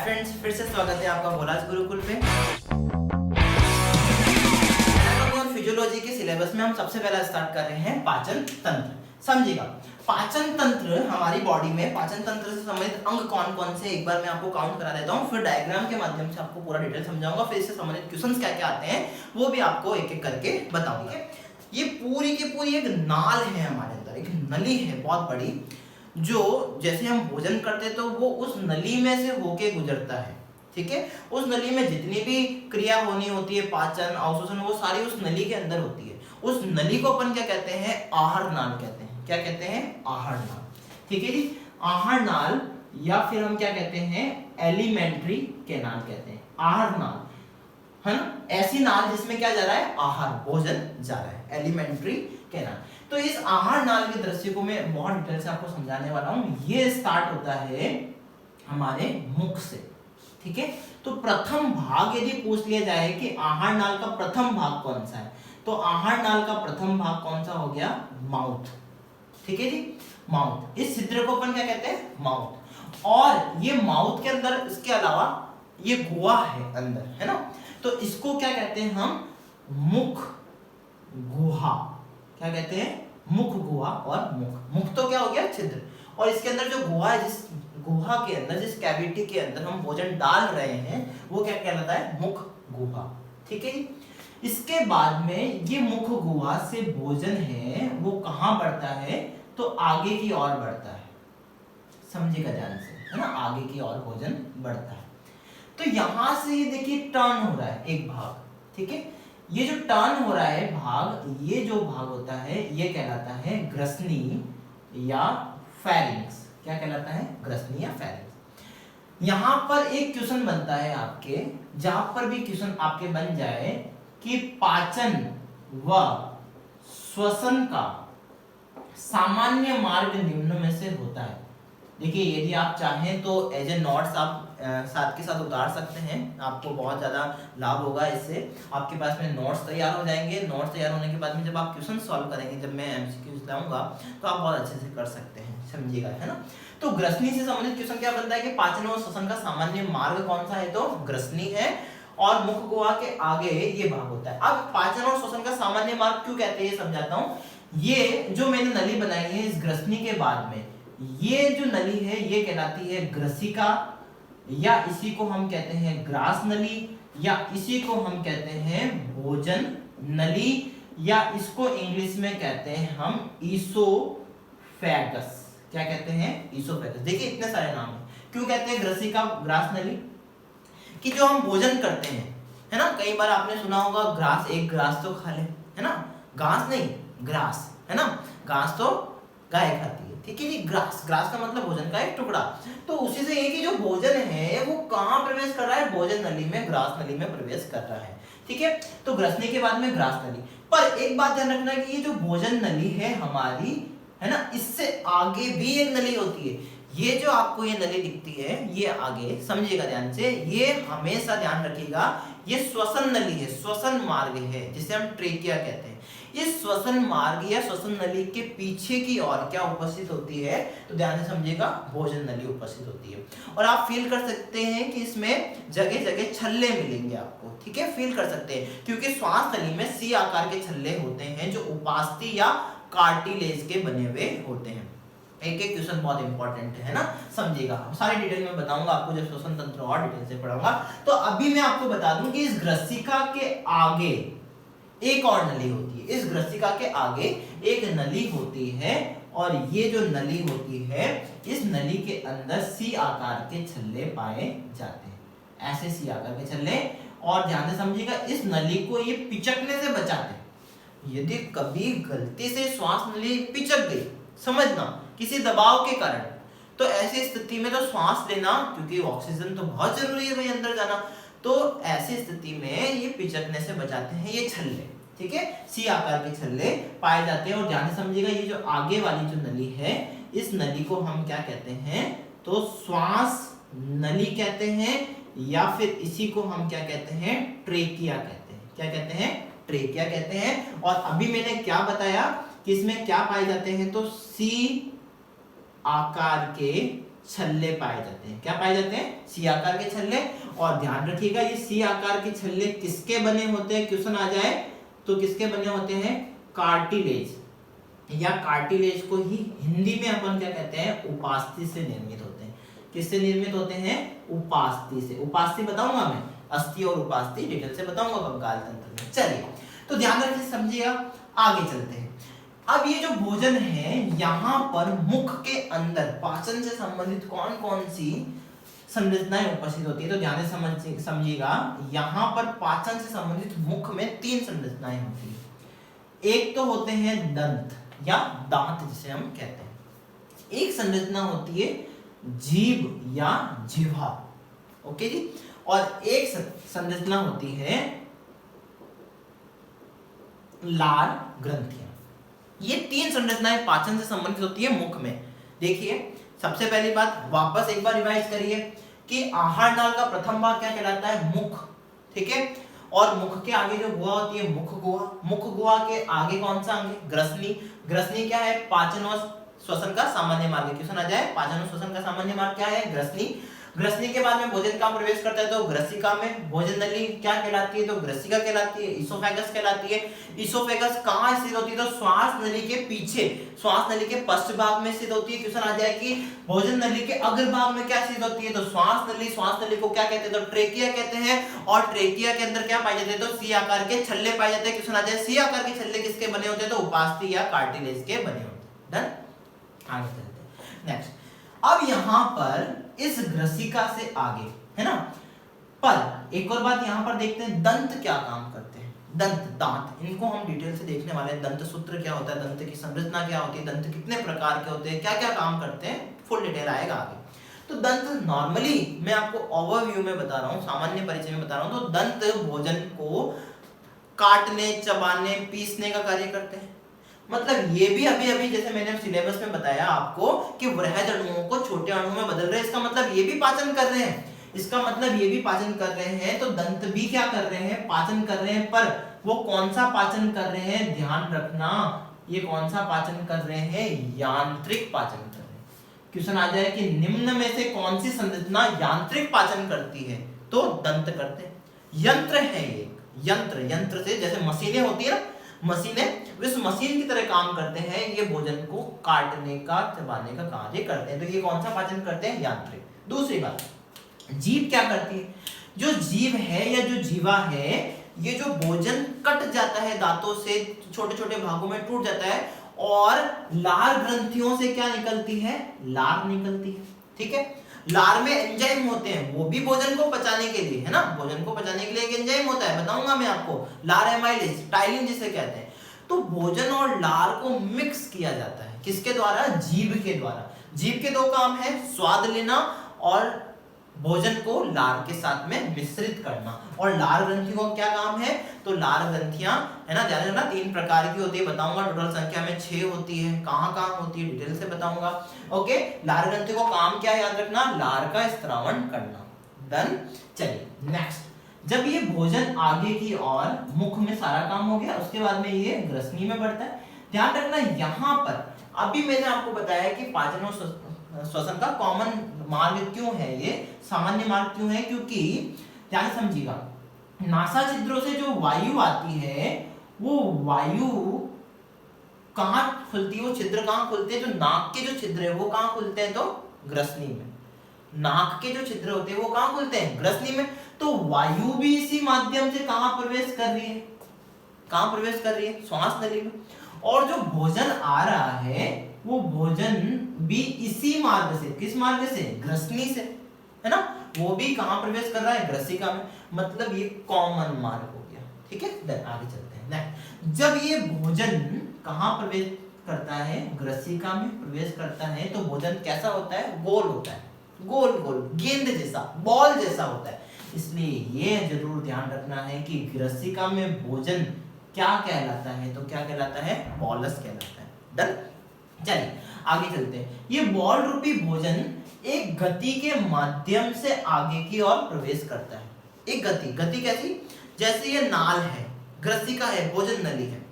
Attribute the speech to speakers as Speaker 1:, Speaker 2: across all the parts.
Speaker 1: Friends, फिर से स्वागत है आपका भोलाज गुरुकुल पे। और फिजियोलॉजी के सिलेबस में हम सबसे पहला स्टार्ट कर रहे हैं पाचन तंत्र। समझिएगा, पाचन तंत्र हमारी बॉडी में पाचन तंत्र से संबंधित अंग कौन कौन से, एक बार मैं आपको काउंट करा देता हूँ, फिर डायग्राम के माध्यम से आपको पूरा डिटेल समझाऊंगा, फिर इससे संबंधित क्वेश्चंस क्या क्या आते हैं वो भी आपको एक एक करके बताऊंगा। ये पूरी की पूरी एक नाल है हमारे अंदर, एक नली है बहुत बड़ी, जो जैसे हम भोजन करते तो वो उस नली में से होके गुजरता है। ठीक है, उस नली में जितनी भी क्रिया होनी होती है, पाचन अवशोषण, वो सारी उस नली के अंदर होती है। उस नली को अपन क्या कहते हैं? आहार नाल कहते हैं। क्या कहते हैं? आहार नाल। ठीक है जी, आहार नाल, या फिर हम क्या कहते हैं? एलिमेंट्री कैनाल कहते हैं। आहार नाल है ना, ऐसी नाल जिसमें क्या जा रहा है? आहार, भोजन जा रहा है, एलिमेंट्री कैनाल। तो इस आहार नाल के दृश्य को मैं बहुत डिटेल से आपको समझाने वाला हूं। ये स्टार्ट होता है हमारे मुख से। ठीक है, तो प्रथम भाग यदि पूछ लिया जाए कि आहार नाल का प्रथम भाग कौन सा है, तो आहार नाल का प्रथम भाग कौन सा हो गया? माउथ। ठीक है जी, माउथ। इस छिद्र को अपन क्या कहते हैं? माउथ। और ये माउथ के अंदर इसके अलावा ये गुहा है अंदर, है ना, तो इसको क्या कहते हैं हम? मुख गुहा। क्या कहते हैं? मुख गुहा और मुख। मुख तो क्या हो गया? छिद्र। और इसके अंदर जो गुहा है, जिस गुहा के अंदर, जिस कैविटी के अंदर हम भोजन डाल रहे हैं, वो क्या कहलाता है? मुख गुहा। ठीक है, इसके बाद में ये मुख गुहा से भोजन है वो कहां बढ़ता है? तो आगे की ओर बढ़ता है। समझिएगा ध्यान से, है ना, आगे की ओर भोजन बढ़ता है। तो यहां से ये देखिए टर्न हो रहा है एक भाग। ठीक है, ये जो टर्न हो रहा है भाग, ये जो भाग होता है ये कहलाता है ग्रसनी या फेरिंक्स। क्या कहलाता है? ग्रसनी या फेरिंक्स। यहां पर एक क्वेश्चन बनता है आपके, जहां पर भी क्वेश्चन आपके बन जाए कि पाचन व श्वसन का सामान्य मार्ग निम्न में से होता है। देखिए, यदि आप चाहें तो एज ए नोट्स आप साथ के साथ उतार सकते हैं, आपको बहुत ज़्यादा लाभ होगा इससे। आपके पास में नोट्स तैयार हो जाएंगे। नोट्स तैयार होने के बाद में जब आप क्वेश्चन सॉल्व करेंगे, जब मैं एमसीक्यूज लाऊंगा, तो आप बहुत अच्छे से कर सकते हैं। समझिएगा, है ना। तो ग्रसनी से संबंधित क्वेश्चन क्या बनता है कि पाचन और श्वसन का सामान्य मार्ग कौन सा है? तो ग्रसनी है, और मुख गुहा के आगे ये भाग होता है। अब पाचन और श्वसन का सामान्य मार्ग क्यों कहते हैं ये समझाता हूँ। ये जो मैंने नली बनाई है, इस ग्रसनी के बाद में ये जो नली है ये कहलाती है ग्रसिका, या इसी को हम कहते हैं ग्रास नली, या इसी को हम कहते हैं भोजन नली, या इसको इंग्लिश में कहते हैं हम ईसोफेगस। क्या कहते हैं? ईसोफेगस। देखिए, इतने सारे नाम हैं। क्यों कहते हैं ग्रसिका, ग्रास नली? कि जो हम भोजन करते हैं, है ना, कई बार आपने सुना होगा ग्रास, एक ग्रास तो खा ले, है ना, घास नहीं, ग्रास, है ना, घास तो गाय खाती है। ठीक है जी, ग्रास, ग्रास का मतलब भोजन का एक टुकड़ा। तो उसी से ये कि जो भोजन है वो कहाँ प्रवेश कर रहा है? भोजन नली में, ग्रास नली में प्रवेश कर रहा है। ठीक है, तो ग्रसनी के बाद में ग्रास नली। पर एक बात ध्यान रखना कि ये जो भोजन नली है हमारी, है ना, इससे आगे भी एक नली होती है। ये जो आपको ये नली दिखती है, ये आगे, समझिएगा ध्यान से, ये हमेशा ध्यान रखिएगा, ये श्वसन नली है, श्वसन मार्ग है, जिसे हम ट्रेकिया कहते हैं। इस श्वसन मार्ग या श्वसन नली के पीछे की ओर क्या उपस्थित होती है? तो ध्यान से समझिएगा, भोजन नली उपस्थित होती है। और आप फील कर सकते हैं कि इसमें जगह जगह छल्ले मिलेंगे आपको। ठीक है, फील कर सकते हैं, क्योंकि श्वास नली में सी आकार के छल्ले होते हैं, जो उपास्थि या कार्टिलेज के बने हुए होते हैं। एक एक क्वेश्चन बहुत इंपॉर्टेंट है ना, समझिएगा। सारी डिटेल में बताऊंगा आपको जब श्वसन तंत्र और डिटेल से पढ़ाऊंगा। तो अभी मैं आपको बता दूं कि इस ग्रसिका के आगे एक और नली होती है। इस ग्रसिका के आगे एक नली होती है, और ये जो नली होती है, इस नली के अंदर सी आकार के छल्ले पाए जाते हैं, ऐसे सी आकार के छल्ले। और ध्यान से समझिएगा, इस नली को ये पिचकने से बचाते हैं। यदि कभी गलती से श्वास नली पिचक गई, समझना, किसी दबाव के कारण, तो ऐसी स्थिति में तो श्वास लेना, क्योंकि ऑक्सीजन तो बहुत जरूरी है भाई अंदर जाना, तो ऐसी स्थिति में ये पिचकने से बचाते हैं ये छल्ले। ठीक है, सी आकार के छल्ले पाए जाते हैं। और ध्यान से समझिएगा, ये जो आगे वाली जो नली है, इस नली को हम क्या कहते हैं? तो श्वास नली कहते हैं, या फिर इसी को हम क्या कहते हैं? ट्रेकिया कहते हैं। क्या कहते हैं? ट्रेकिया कहते हैं। और अभी मैंने क्या बताया कि इसमें क्या पाए जाते हैं? तो सी आकार के छल्ले पाए जाते हैं। क्या पाए जाते हैं? सी आकार के छल्ले। और ध्यान रखिएगा ये सी आकार के छल्ले किसके बने होते हैं? क्वेश्चन आ जाए तो किसके बने होते हैं? कार्टिलेज या कार्टिलेज को ही हिंदी में अपन क्या कहते हैं? उपास्थि से निर्मित होते हैं। किससे निर्मित होते हैं? उपास्थि से। उपास्थि बताऊंगा मैं, अस्थि और उपास्थि डिटेल से बताऊंगा कंकाल तंत्र में। चलिए तो ध्यान रखिए, समझिएगा, आगे चलते हैं। अब ये जो भोजन है यहाँ पर मुख के अंदर पाचन से संबंधित कौन कौन सी संरचनाएं उपस्थित होती है? तो ध्यान से समझिएगा, यहाँ पर पाचन से संबंधित मुख में 3 संरचनाएं होती है। एक तो होते हैं दंत या दांत जिसे हम कहते हैं। एक संरचना होती है जीभ या जिह्वा, ओके जी। और एक संरचना होती है लार ग्रंथियां। ये 3 संरचनाएं पाचन से संबंधित होती है मुख में। देखिए सबसे पहली बात, वापस एक बार रिवाइज करिए कि आहार नाल का प्रथम भाग क्या कहलाता है? मुख, ठीक है। और मुख के आगे जो गुहा होती है मुख गुहा। मुख गुहा के आगे कौन सा अंग है? ग्रसनी। ग्रसनी क्या है? पाचन और श्वसन का सामान्य मार्ग। क्वेश्चन आ जाए, पाचन और श्वसन का सामान्य मार्ग क्या है? ग्रसनी। ग्रसनी के बाद में भोजन कहाँ प्रवेश करता है? तो ग्रसिका में। भोजन नली क्या कहलाती है? तो ग्रसिका कहलाती है। इसोफेगस कहलाती है। इसोफेगस कहाँ स्थित होती है? तो श्वास नली के पीछे, श्वास नली के पश्च भाग में स्थित होती है। क्वेश्चन आ जाए कि भोजन नली के अग्र भाग में क्या स्थित होती है? तो श्वास नली। श्वास नली को क्या कहते हैं? तो ट्रेकिया कहते हैं। और ट्रेकिया के अंदर क्या पाए जाते हैं? तो सी आकार के छल्ले पाए जाते हैं। क्वेश्चन आ जाए सी आकार के छल्ले किसके बने होते हैं? तो उपास्थि या कार्टिलेज के बने होते हैं। डन, आगे चलते हैं। नेक्स्ट, अब यहाँ पर इस ग्रसिका से आगे है ना, पर एक और बात यहाँ पर देखते हैं, दंत क्या काम करते हैं? दंत, दांत, इनको हम डिटेल से देखने वाले हैं। दंत सूत्र क्या होता है, दंत की संरचना क्या होती है, दंत कितने प्रकार के होते हैं, क्या क्या काम करते हैं, फुल डिटेल आएगा आगे। तो दंत नॉर्मली मैं आपको ओवरव्यू में बता रहा हूँ, सामान्य परिचय में बता रहा हूँ। तो दंत भोजन को काटने, चबाने, पीसने का कार्य करते हैं। मतलब ये भी अभी अभी जैसे मैंने सिलेबस में बताया आपको कि वृहद अणुओं को छोटे अणुओं में बदल रहे हैं, इसका मतलब ये भी पाचन कर रहे हैं। इसका मतलब ये भी पाचन कर रहे हैं। तो दंत भी क्या कर रहे हैं? पाचन कर रहे हैं। पर वो कौन सा पाचन कर रहे हैं? ध्यान रखना, ये कौन सा पाचन कर रहे हैं? यांत्रिक पाचन कर रहे हैं। क्वेश्चन आ जाए कि निम्न में से कौन सी संरचना यांत्रिक पाचन करती है? तो दंत करते हैं। यंत्र है ये, यंत्र, यंत्र से जैसे मशीनें होती है ना, मशीनें इस मशीन की तरह काम करते हैं। ये भोजन को काटने का, चबाने का कार्य करते हैं। तो ये कौन सा पाचन करते हैं? यांत्रिक। दूसरी बात, जीभ क्या करती है? जो जीभ है या जो जीवा है, ये जो भोजन कट जाता है दांतों से, छोटे छोटे भागों में टूट जाता है और लार ग्रंथियों से क्या निकलती है? लार निकलती है, ठीक है। लार में एंजाइम होते हैं, वो भी भोजन को पचाने के लिए, है ना, भोजन को पचाने के लिए एक एंजाइम होता है, बताऊंगा मैं आपको, लार एमाइलेज, टाइलिन जिसे कहते हैं। तो भोजन और लार को मिक्स किया जाता है, किसके द्वारा? जीभ के द्वारा। जीभ के 2 काम है, स्वाद लेना और भोजन को लार के साथ में मिश्रित करना। और लार ग्रंथियों का क्या काम है? तो लार ग्रंथियां, है ना, ध्यान रखना, 3 प्रकार की होती है, बताऊंगा। टोटल संख्या में 6 होती है। कहाँ कहाँ होती है डिटेल से बताऊंगा। ओके, लार ग्रंथियों का काम क्या है? याद रखना, लार का स्त्रावण करना। डन। चलिए नेक्स्ट, जब ये भोजन आगे की और मुख में सारा काम हो गया, उसके बाद में ये ग्रसनी में बढ़ता है। ध्यान रखना, यहाँ पर अभी मैंने आपको बताया कि पाचन और श्वसन का कॉमन मार्ग क्यों है, ये सामान्य मार्ग क्यों है? क्योंकि ध्यान समझिएगा, नासा छिद्रों से जो वायु आती है, वो वायु कहाँ खुलती है? वो छिद्र कहाँ खुलते हैं? जो नाक के जो छिद्र है वो कहाँ खुलते हैं? तो ग्रसनी में। नाक के जो छिद्र होते हैं वो कहाँ खुलते हैं? ग्रसनी में। तो वायु भी इसी माध्यम से कहाँ प्रवेश कर रही है? कहाँ प्रवेश कर रही है? श्वास नली में। और जो भोजन आ रहा है वो भोजन भी इसी मार्ग से, किस मार्ग से? ग्रसनी से, है ना, वो भी कहाँ प्रवेश कर रहा है? ग्रसिका में। मतलब ये कॉमन मार्ग हो गया, ठीक है। आगे चलते हैं। नेक्स्ट, जब ये भोजन कहाँ प्रवेश करता है? ग्रसिका में प्रवेश करता है। तो भोजन कैसा होता है? गोल होता है, गोल गोल, गेंद जैसा, बॉल जैसा होता है। इसलिए ये जरूर ध्यान रखना है कि ग्रसिका में भोजन क्या कहलाता है? तो क्या कहलाता है? बॉलस कहलाता है। डन। चलिए आगे चलते हैं। ये बॉल रूपी भोजन एक गति के माध्यम से आगे की ओर प्रवेश करता है। एक गति, गति कैसी? जैसे ये नाल है, ग्रसिका है, भोजन नली है।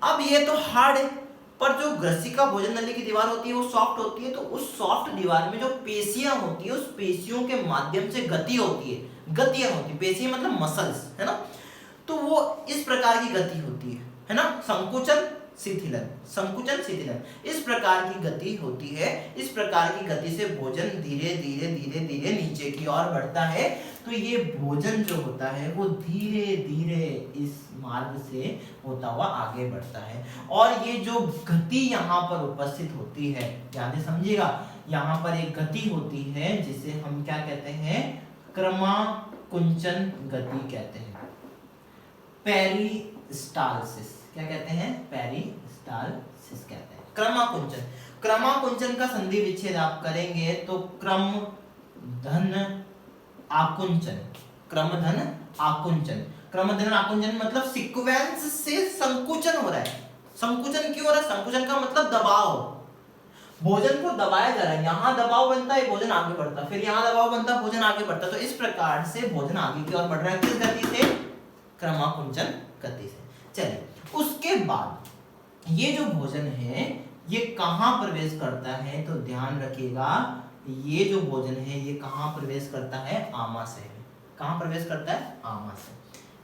Speaker 1: अब ये तो हार्ड है, पर जो ग्रसिका भोजन नली की दीवार होती है वो सॉफ्ट होती है, तो उस सॉफ्ट दीवार में जो पेशियां होती है उस पेशियों के माध्यम से गति होती है, गतियां होती है, पेशी मतलब मसल्स, है ना, तो वो इस प्रकार की गति होती है ना, संकुचन शिथिलन, संकुचन शिथिलन, इस प्रकार की गति होती है। इस प्रकार की गति से भोजन धीरे धीरे धीरे धीरे नीचे की ओर बढ़ता है, तो ये भोजन जो होता है वो धीरे धीरे इस मार्ग से होता हुआ आगे बढ़ता है। और ये जो गति यहाँ पर उपस्थित होती है, ध्यान से समझिएगा, यहाँ पर एक गति होती है जिसे हम क्या कहते हैं, क्रमाकुंचन गति कहते हैं, पेरिस्टालसिस, क्या कहते हैं, पेरिस्टालसिस कहते हैं, क्रमाकुंचन। क्रमाकुंचन का संधि विच्छेद आप करेंगे तो क्रम धन आकुंचन, क्रम धन आकुंचन, क्रम धन आकुंचन मतलब सीक्वेंस से संकुचन हो रहा है। संकुचन क्यों हो रहा है, संकुचन का मतलब दबाव, भोजन को दबाया जा रहा है, यहाँ दबाव बनता है भोजन आगे बढ़ता, फिर यहाँ दबाव बनता है भोजन आगे बढ़ता, तो इस प्रकार से भोजन आगे की ओर बढ़ रहा है, किस गति से, क्रमाकुंचन गति से। चलिए उसके बाद ये जो भोजन है ये कहाँ प्रवेश करता है, तो ध्यान रखिएगा, ये जो भोजन है ये कहाँ प्रवेश करता है, आमाशय में। कहाँ प्रवेश करता है, आमाशय।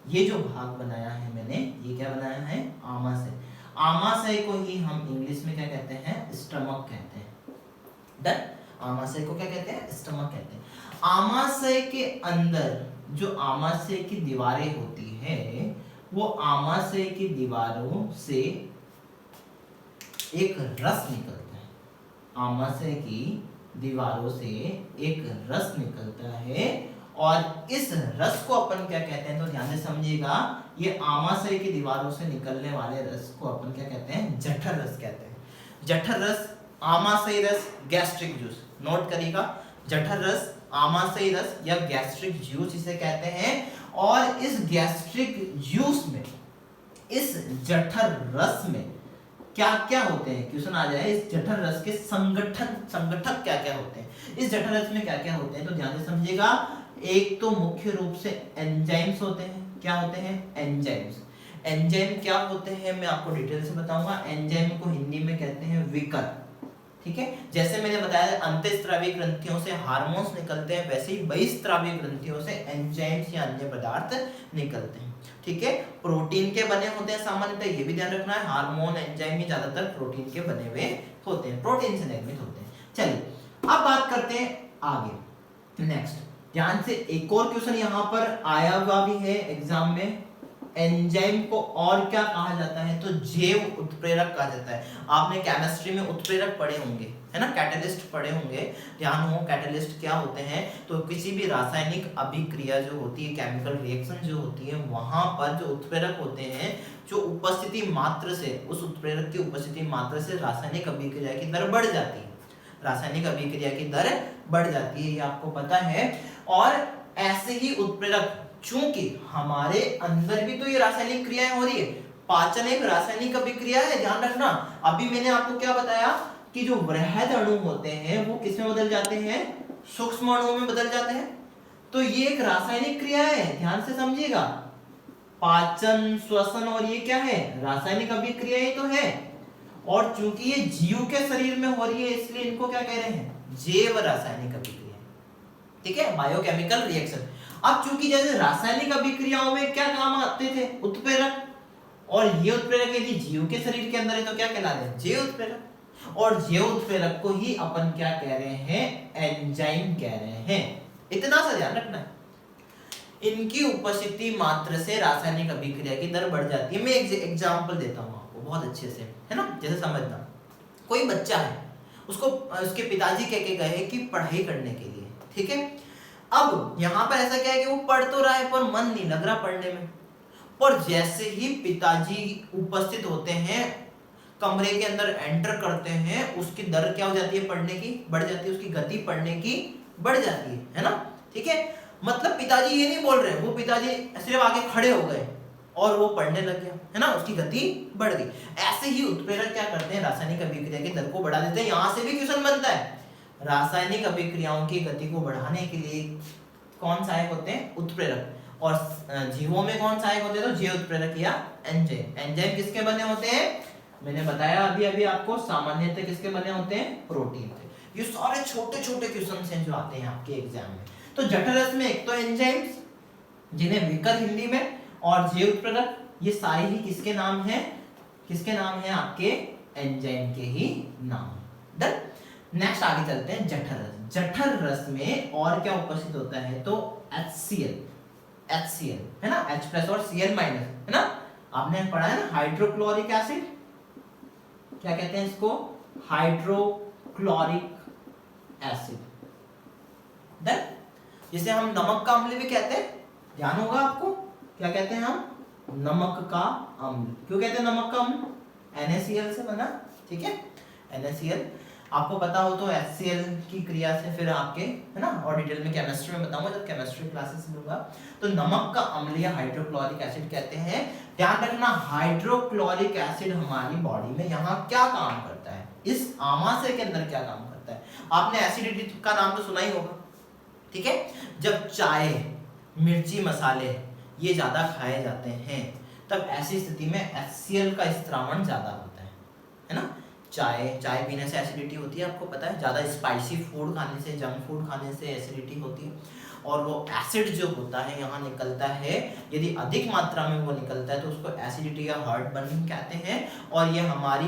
Speaker 1: ये जो भाग बनाया है मैंने, ये क्या बनाया है, आमाशय। आमाशय को ही हम इंग्लिश में क्या कहते हैं, स्टमक कहते हैं। डन, आमाशय को क्या कहते हैं, स्टमक कहते हैं। आमाशय के अंदर जो आमाशय की दीवारें होती है वो आमाशय की दीवारों से एक रस निकलता है, आमाशय की दीवारों से एक रस निकलता है, और इस रस को अपन क्या कहते हैं, तो ध्यान से समझिएगा, ये आमाशय की दीवारों से निकलने वाले रस को अपन क्या कहते हैं, जठर रस कहते हैं। जठर रस, आमाशय रस, गैस्ट्रिक जूस, नोट करिएगा, जठर रस, आमाशय रस या गैस्ट्रिक जूस इसे कहते हैं। और इस गैस्ट्रिक जूस में, इस जठर रस में क्या क्या होते हैं, क्वेश्चन आ जाए, इस जठर रस के संगठक क्या क्या होते हैं, इस जठर रस में क्या क्या होते हैं, तो ध्यान से समझिएगा। एक तो मुख्य रूप से एंजाइम्स होते हैं, क्या होते हैं, एंजाइम्स। एंजाइम क्या होते हैं मैं आपको डिटेल से बताऊंगा। एंजाइम को हिंदी में कहते हैं विकर, ठीक है। जैसे मैंने बताया अंतःस्रावी ग्रंथियों से हार्मोन्स निकलते हैं, वैसे ही बहिस्रावी ग्रंथियों से एंजाइम्स या अन्य पदार्थ निकलते हैं, ठीक है। प्रोटीन के बने होते हैं सामान्यतः, ये भी ध्यान रखना है, हार्मोन एंजाइम ही ज्यादातर प्रोटीन के बने हुए होते हैं, प्रोटीन से निर्मित होते हैं। चलिए अब बात करते हैं आगे, नेक्स्ट ध्यान से, एक और क्वेश्चन यहाँ पर आया हुआ भी है एग्जाम में। एंजाइम को और क्या कहा जाता है, तो जैव उत्प्रेरक कहा जाता है। आपने केमिस्ट्री में उत्प्रेरक पढ़े होंगे, है ना, कैटलिस्ट पढ़े होंगे, ध्यान हो, कैटलिस्ट क्या होते हैं, तो किसी भी रासायनिक अभिक्रिया जो होती है, केमिकल रिएक्शन जो होती है, वहां पर जो उत्प्रेरक होते हैं, जो उपस्थिति मात्र से, उस उत्प्रेरक की उपस्थिति मात्र से रासायनिक अभिक्रिया की दर बढ़ जाती है, रासायनिक अभिक्रिया की दर बढ़ जाती है, ये आपको पता है। और ऐसे ही उत्प्रेरक, चूंकि हमारे अंदर भी तो ये रासायनिक क्रियाएं हो रही है, पाचन एक रासायनिक अभिक्रिया है, ध्यान रखना। अभी मैंने आपको क्या बताया कि जो वृहद अणु होते हैं वो किसमें बदल जाते हैं, सूक्ष्म अणुओं में बदल जाते हैं, तो ये एक रासायनिक क्रिया है, ध्यान से समझिएगा। पाचन, श्वसन और ये क्या है, रासायनिक अभिक्रिया ही तो है। और चूंकि ये जीव के शरीर में हो रही है इसलिए इनको क्या कह रहे हैं, जैव रासायनिक अभिक्रिया, ठीक है, बायोकेमिकल रिएक्शन। अब चूंकि जैसे रासायनिक अभिक्रियाओं में क्या काम आते थे, उत्प्रेरक, और ये उत्प्रेरक यदि जीव के शरीर के अंदर है तो क्या कहला रहे हैं, जैव उत्प्रेरक। और जैव उत्प्रेरक को ही अपन क्या कह रहे हैं, एंजाइम कह रहे हैं। इतना सा ध्यान रखना है, इनकी उपस्थिति मात्र से रासायनिक अभिक्रिया की दर बढ़ जाती है। मैं एग्जांपल देता हूं आपको बहुत अच्छे से, है ना, जैसे समझना, कोई बच्चा है, उसको उसके पिताजी कह के गए कि पढ़ाई करने के लिए, ठीक है। अब यहाँ पर ऐसा क्या है कि वो पढ़ तो रहा है पर मन नहीं लग रहा पढ़ने में, और जैसे ही पिताजी उपस्थित होते हैं, कमरे के अंदर एंटर करते हैं, उसकी दर क्या हो जाती है, पढ़ने की बढ़ जाती है, उसकी गति पढ़ने की बढ़ जाती है ना, ठीक है। मतलब पिताजी ये नहीं बोल रहे, वो पिताजी सिर्फ आगे खड़े हो गए और वो पढ़ने लग गया, है ना, उसकी गति बढ़ गई। ऐसे ही उत्प्रेरक क्या करते हैं, रासायनिक अभिक्रिया की दर को बढ़ा देते हैं। यहाँ से भी क्वेश्चन बनता है, रासायनिक अभिक्रियाओं की गति को बढ़ाने के लिए कौन सहायक होते हैं, उत्प्रेरक। और जीवों में कौन सहायक होते हैं, तो जैव उत्प्रेरक या एंजाइम। एंजाइम किसके बने होते हैं, मैंने बताया अभी अभी आपको, सामान्यतः किसके बने होते हैं, प्रोटीन से। ये सारे छोटे छोटे क्वेश्चन हैं जो आते हैं आपके एग्जाम में। तो जठररस में एक तो एंजाइम्स जिन्हें विकर हिंदी में और जे उत्प्रेरक, ये सारे ही किसके नाम हैं, किसके नाम हैं, आपके एंजाइम के ही नाम। डन। नेक्स्ट आगे चलते हैं जठररस। जठररस में और क्या उपस्थित होता है, तो HCl, HCl है ना, H+ और Cl- है ना, आपने पढ़ा है ना, हाइड्रोक्लोरिक एसिड, क्या कहते हैं इसको, हाइड्रोक्लोरिक एसिड। देन जिसे हम नमक का अम्ल भी कहते हैं, ध्यान होगा आपको, क्या कहते हैं हम, नमक का अम्ल। क्यों कहते हैं नमक का अम्ल, NaCl से बना, ठीक है, NaCl। आपको पता हो तो HCl की क्रिया से फिर आपके, है ना, और डिटेल में केमिस्ट्री में बताऊंगा जब केमिस्ट्री क्लासेस लूंगा। तो नमक का अम्ल या हाइड्रोक्लोरिक एसिड कहते हैं। ध्यान रखना, हाइड्रोक्लोरिक एसिड हमारी बॉडी में यहाँ क्या काम करता है, इस आमाशय के अंदर क्या काम करता है। आपने एसिडिटी का नाम तो सुना ही होगा, ठीक है। जब चाय, मिर्ची, मसाले ये ज्यादा खाए जाते हैं तब ऐसी स्थिति में HCl का स्त्रावण ज्यादा होता है ना। चाय पीने से एसिडिटी होती है, आपको पता है, ज्यादा स्पाइसी फूड खाने से, जंक फूड खाने से एसिडिटी होती है। और वो एसिड जो होता है यहाँ निकलता है, यदि अधिक मात्रा में वो निकलता है तो उसको एसिडिटी या हार्ट बर्निंग कहते हैं। और ये हमारी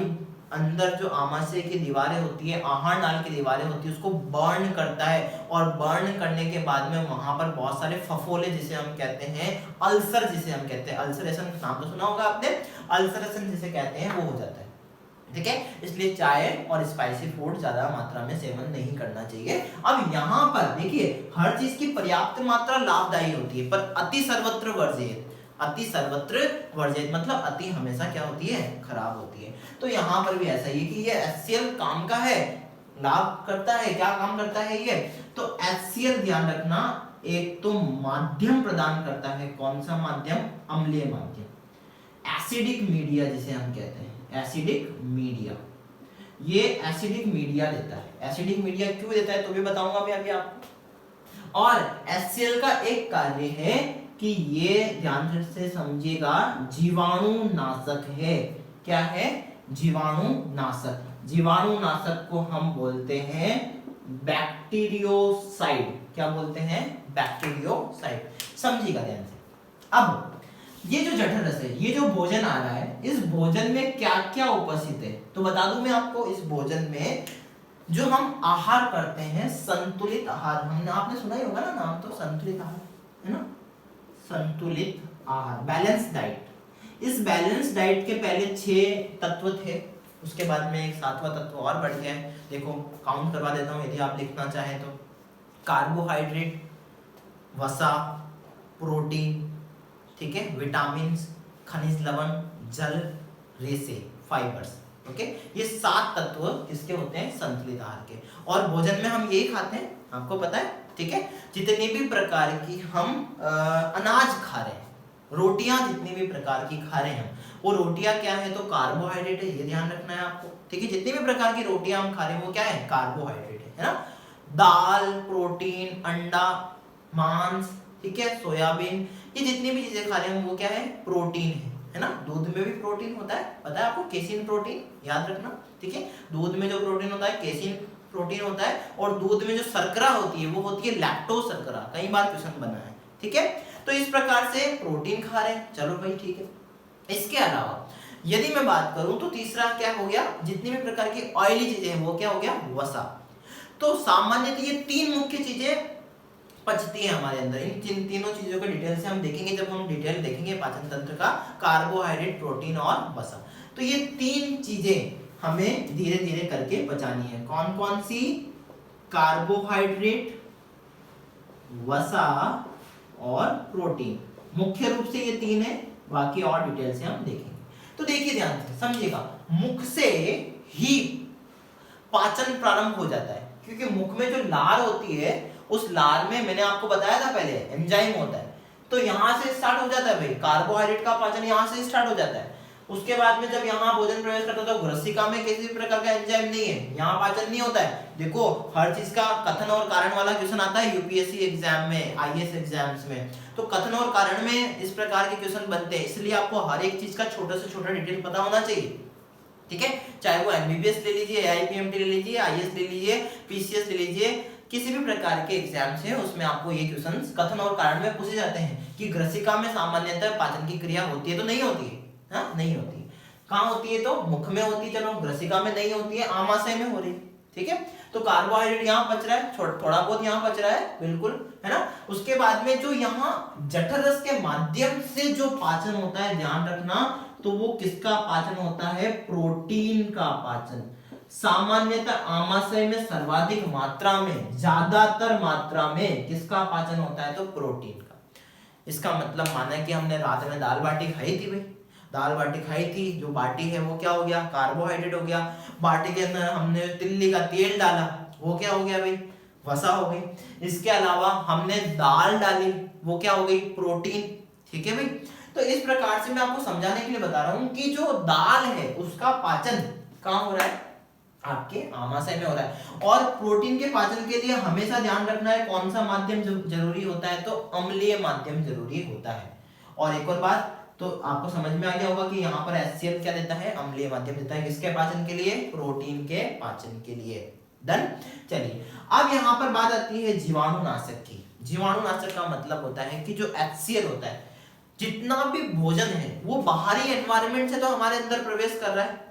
Speaker 1: अंदर जो आमाशय की दीवारें होती है, आहार नाल की दीवारें होती है, उसको बर्न करता है। और बर्न करने के बाद में वहां पर बहुत सारे फफोले, जिसे हम कहते हैं अल्सर, जिसे हम कहते हैं अल्सरेशन, नाम तो सुना होगा आपने, अल्सरेशन जिसे कहते हैं, वो हो जाता है, ठीक है। इसलिए चाय और स्पाइसी फूड ज्यादा मात्रा में सेवन नहीं करना चाहिए। अब यहाँ पर देखिए, हर चीज की पर्याप्त मात्रा लाभदायी होती है, पर अति सर्वत्र वर्जित। अति सर्वत्र वर्जित मतलब अति हमेशा क्या होती है, खराब होती है। तो यहाँ पर भी ऐसा ही है कि ये HCl काम का है, लाभ करता है, क्या काम करता है ये, तो HCl ध्यान रखना, एक तो माध्यम प्रदान करता है, कौन सा माध्यम, अम्लीय माध्यम, एसिडिक मीडिया जिसे हम कहते हैं, एसिडिक मीडिया। ये एसिडिक मीडिया देता है। एसिडिक मीडिया क्यों देता है तो भी बताऊंगा मैं अभी आपको। और HCl का एक कार्य है कि ये ध्यान से समझिएगा, जीवाणुनाशक है। क्या है, जीवाणुनाशक। जीवाणुनाशक को हम बोलते हैं बैक्टीरियोसाइड। क्या बोलते हैं, बैक्टीरियोसाइड। समझिएगा ध्यान से। अब ये जो जठररस है, ये जो भोजन आ रहा है, इस भोजन में क्या क्या उपस्थित है तो बता दूं मैं आपको। इस भोजन में जो हम आहार करते हैं, संतुलित आहार, हमने, आपने सुना ही होगा ना नाम तो, संतुलित आहार, है ना, संतुलित आहार, बैलेंस डाइट। इस बैलेंस डाइट के पहले 6 तत्व थे, उसके बाद में एक 7वां तत्व और बढ़ गया है। देखो काउंट करवा देता हूं यदि आप लिखना चाहें तो। कार्बोहाइड्रेट, वसा, प्रोटीन, ठीक है, विटामिन, खनिज लवण, जल, रेसे, फाइबर्स, ओके। ये 7 तत्व किसके होते हैं, संतुलित आहार के। और भोजन में हम यही खाते हैं, आपको पता है, ठीक है। जितनी भी प्रकार की हम अनाज खा रहे हैं, रोटियां जितनी भी प्रकार की खा रहे हैं, वो रोटियां क्या है, तो कार्बोहाइड्रेट है, ये ध्यान रखना है आपको, ठीक है। जितनी भी प्रकार की रोटियां हम खा रहे हैं वो क्या है, कार्बोहाइड्रेट है ना। दाल, प्रोटीन, अंडा, मांस, ठीक है, सोयाबीन, ये जितनी भी चीजें खा रहे हैं वो क्या है, प्रोटीन है ना। दूध में भी प्रोटीन होता है, पता है आपको, केसिन प्रोटीन, याद रखना, ठीक है। दूध में जो प्रोटीन होता है केसिन प्रोटीन होता है। और दूध में जो शर्करा होती है वो होती है लैक्टोज शर्करा, कई बार क्वेश्चन बना है, ठीक है। तो इस प्रकार से प्रोटीन खा रहे हैं, चलो भाई ठीक है। इसके अलावा यदि मैं बात करूं तो तीसरा क्या हो गया, जितनी भी प्रकार की ऑयली चीजें हैं वो क्या हो गया, वसा। तो सामान्यतः ये 3 मुख्य चीजें पचती है हमारे अंदर। इन तीनों चीजों को डिटेल से हम देखेंगे जब हम डिटेल देखेंगे पाचन तंत्र का, कार्बोहाइड्रेट, प्रोटीन और वसा। तो ये 3 चीजें हमें धीरे धीरे करके पचानी है। कौन कौन सी, कार्बोहाइड्रेट, वसा और प्रोटीन। मुख्य रूप से ये 3 है, बाकी और डिटेल से हम देखेंगे। तो देखिए ध्यान से समझिएगा, मुख से ही पाचन प्रारंभ हो जाता है, क्योंकि मुख में जो लार होती है, उस लार में मैंने आपको बताया था पहले एंजाइम होता है। तो यहां से स्टार्ट हो जाता है भाई, कार्बोहाइड्रेट का पाचन यहां से स्टार्ट हो जाता है। उसके बाद में जब यहाँ भोजन प्रवेश करता है तो ग्रसिका में किसी भी प्रकार का एंजाइम नहीं है, यहाँ पाचन नहीं होता है। देखो हर चीज का कथन और कारण वाला क्वेश्चन आता है यूपीएससी एग्जाम में, आईएएस एग्जाम्स में। तो कथन और कारण में इस प्रकार के क्वेश्चन बनते हैं, इसलिए आपको हर एक चीज का छोटा से छोटा डिटेल पता होना चाहिए, ठीक है, चाहे वो एमबीबीएस ले लीजिए, एआईपीएमटी ले लीजिए, आईएएस ले लीजिए, पीसीएस ले लीजिए, किसी भी प्रकार के एग्जाम्स है उसमें आपको ये क्वेश्चंस कथन और कारण में पूछे जाते हैं कि ग्रसिका में सामान्यतः पाचन की क्रिया होती है तो नहीं होती है, हाँ नहीं होती है। कहाँ होती है? तो मुख में होती है, चलो ग्रसिका में नहीं होती है, आमाशय में हो रही है, ठीक है। तो कार्बोहाइड्रेट यहाँ बच रहा है, थोड़ा बहुत यहाँ बच रहा है, बिल्कुल है ना। उसके बाद में जो यहाँ जठर रस के माध्यम से जो पाचन होता है, ध्यान रखना, तो वो किसका पाचन होता है? प्रोटीन का पाचन। सामान्यतः आमाशय में सर्वाधिक मात्रा में, ज्यादातर मात्रा में किसका पाचन होता है? तो प्रोटीन का। इसका मतलब माना कि हमने रात में दाल बाटी खाई थी भाई, दाल बाटी खाई थी, जो बाटी है वो क्या हो गया? कार्बोहाइड्रेट हो गया। बाटी के अंदर हमने तिल्ली का तेल डाला, वो क्या हो गया भाई? वसा हो गई। इसके अलावा हमने दाल डाली, वो क्या हो गई? प्रोटीन, ठीक है भाई। तो इस प्रकार से मैं आपको समझाने के लिए बता रहा हूं कि जो दाल है उसका पाचन कहाँ हो रहा है? आपके आमाशय में हो रहा है। और प्रोटीन के पाचन के लिए हमेशा ध्यान रखना है कौन सा माध्यम जरूरी होता है? तो अम्लीय माध्यम जरूरी होता है। और एक और बात, तो आपको समझ में आ गया होगा कि यहाँ पर HCl क्या देता है? अम्लीय माध्यम देता है। किसके पाचन के लिए? प्रोटीन के पाचन के लिए। डन। चलिए अब यहाँ पर बात आती है जीवाणुनाशक की। जीवाणुनाशक का मतलब होता है कि जो HCl होता है, जितना भी भोजन है वो बाहरी एनवायरनमेंट से तो हमारे अंदर प्रवेश कर रहा है।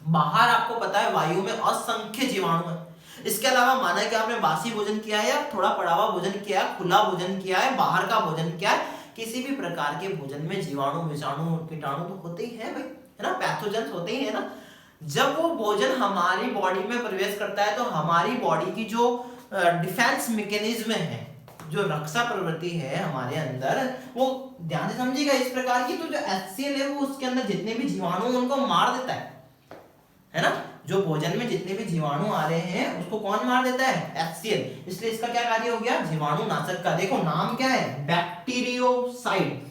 Speaker 1: बाहर आपको पता है वायु में असंख्य जीवाणु है। इसके अलावा माना कि आपने बासी भोजन किया है या थोड़ा पड़ा हुआ भोजन किया है, खुला भोजन किया है, बाहर का भोजन किया है, किसी भी प्रकार के भोजन में जीवाणु, विषाणु, कीटाणु तो होते ही है भाई, है ना, पैथोजेंस होते ही है ना। जब वो भोजन हमारी बॉडी में प्रवेश करता है तो हमारी बॉडी की जो डिफेंस मैकेनिज्म है, जो रक्षा प्रवृत्ति है हमारे अंदर, वो ध्यान से समझिएगा इस प्रकार की, तो जो HCl है वो उसके अंदर जितने भी जीवाणु उनको मार देता है ना। जो भोजन में जितने भी जीवाणु आ रहे हैं उसको कौन मार देता है? HCl। इसलिए इसका क्या कार्य हो गया? जीवाणुनाशक का। देखो नाम क्या है? बैक्टीरियोसाइड।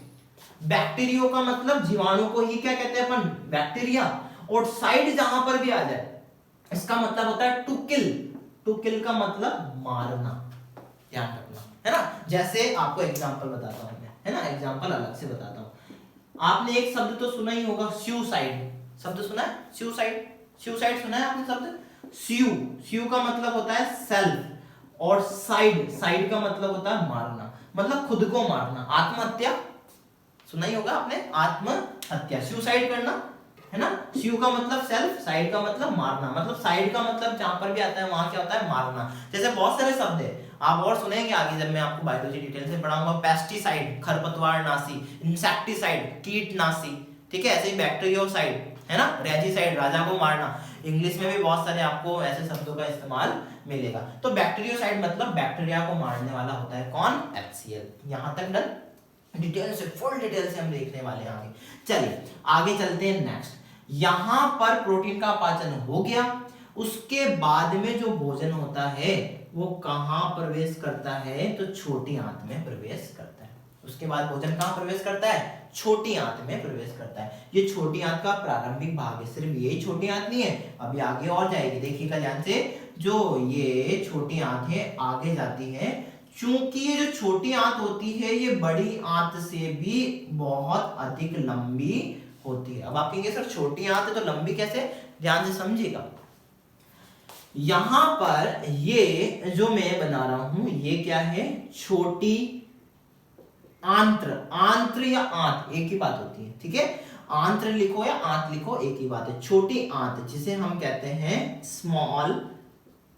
Speaker 1: बैक्टीरियो का मतलब जीवाणु को ही क्या कहते हैं अपन? बैक्टीरिया। और साइड जहां पर भी आ जाए इसका मतलब होता है टू किल। टू किल का मतलब मारना, ध्यान रखना, है ना। जैसे आपको एग्जांपल बताता हूं मैं, है ना, एग्जांपल अलग से बताता हूं। आपने एक शब्द तो सुना ही होगा, सुसाइड। शब्द सुना है? सुसाइड, सुसाइड सुना है आपने शब्द? स्यू का मतलब होता है सेल्फ, और साइड का मतलब होता है मारना, मतलब खुद को मारना, आत्महत्या सुना ही होगा आपने, आत्महत्या, सुसाइड करना, है ना। स्यू का मतलब सेल्फ, साइड का मतलब मारना, मतलब साइड का मतलब जहां पर भी आता है वहां क्या होता है? मारना। जैसे बहुत सारे शब्द है, आप और सुनेंगे आगे जब मैं आपको बायोलॉजी डिटेल से पढ़ाऊंगा। पेस्टिसाइड, खरपतवारनाशी, इंसेक्टिसाइड, कीटनाशी, ठीक है। ऐसे ही बैक्टीरियोसाइड, है ना, रेजिसाइड, राजा को मारना। इंग्लिश में भी बहुत सारे आपको ऐसे शब्दों का इस्तेमाल मिलेगा। तो बैक्टीरियोसाइड मतलब बैक्टीरिया को मारने वाला होता है कौन? HCl। यहां तक डन। डिटेल से, फुल डिटेल से हम देखने वाले हैं आगे। चलिए आगे चलते हैं नेक्स्ट। यहां पर प्रोटीन का पाचन हो गया, उसके बाद में जो भोजन होता है वो कहां प्रवेश करता है? तो छोटी आंत में प्रवेश करता है। उसके बाद भोजन कहां प्रवेश करता है? छोटी आंत में प्रवेश करता है। ये छोटी आंत का प्रारंभिक भाग है। सिर्फ यही छोटी आंत नहीं है, अभी आगे और जाएगी, देखिएगा ध्यान से। जो ये छोटी आंत है आगे जाती है, चूंकि ये जो छोटी आंत होती है ये बड़ी आंत से भी बहुत अधिक लंबी होती है। अब आप कहेंगे सर छोटी आंत है तो लंबी कैसे? ध्यान से समझिएगा। यहां पर ये जो मैं बना रहा हूं ये क्या है? छोटी आंत्र। आंत्र या आंत एक ही बात होती है, ठीक है। आंत्र लिखो या आंत लिखो एक ही बात है। छोटी आंत जिसे हम कहते हैं small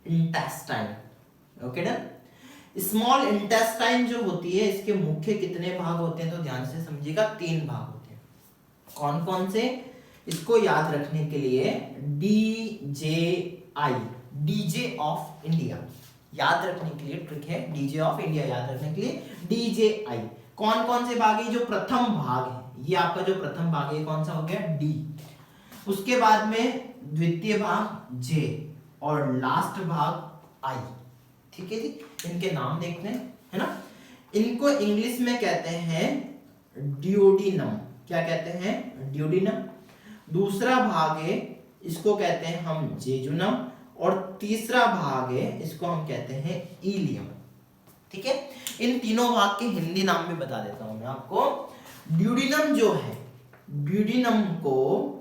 Speaker 1: intestine. Okay done. Small intestine जो होती है इसके मुख्य कितने भाग होते हैं? तो ध्यान से समझिएगा, 3 भाग होते हैं। कौन कौन से? इसको याद रखने के लिए DJI, डीजे ऑफ इंडिया याद रखने के लिए ट्रिक है। डीजे ऑफ इंडिया याद रखने के लिए DJI। कौन कौन से भाग है? जो प्रथम भाग है, ये आपका जो प्रथम भाग है कौन सा हो गया? D। उसके बाद में द्वितीय भाग J और लास्ट भाग I, ठीक है जी। इनके नाम देखते हैं, है ना। इनको इंग्लिश में कहते हैं ड्यूडिनम। क्या कहते हैं? ड्यूडिनम। दूसरा भाग है इसको कहते हैं हम जेजुनम, और तीसरा भाग है इसको हम कहते हैं इलियम, ठीक है। इन तीनों भाग के हिंदी नाम भी बता देता हूं मैं आपको। ड्यूडिनम जो है, ड्यूडिनम को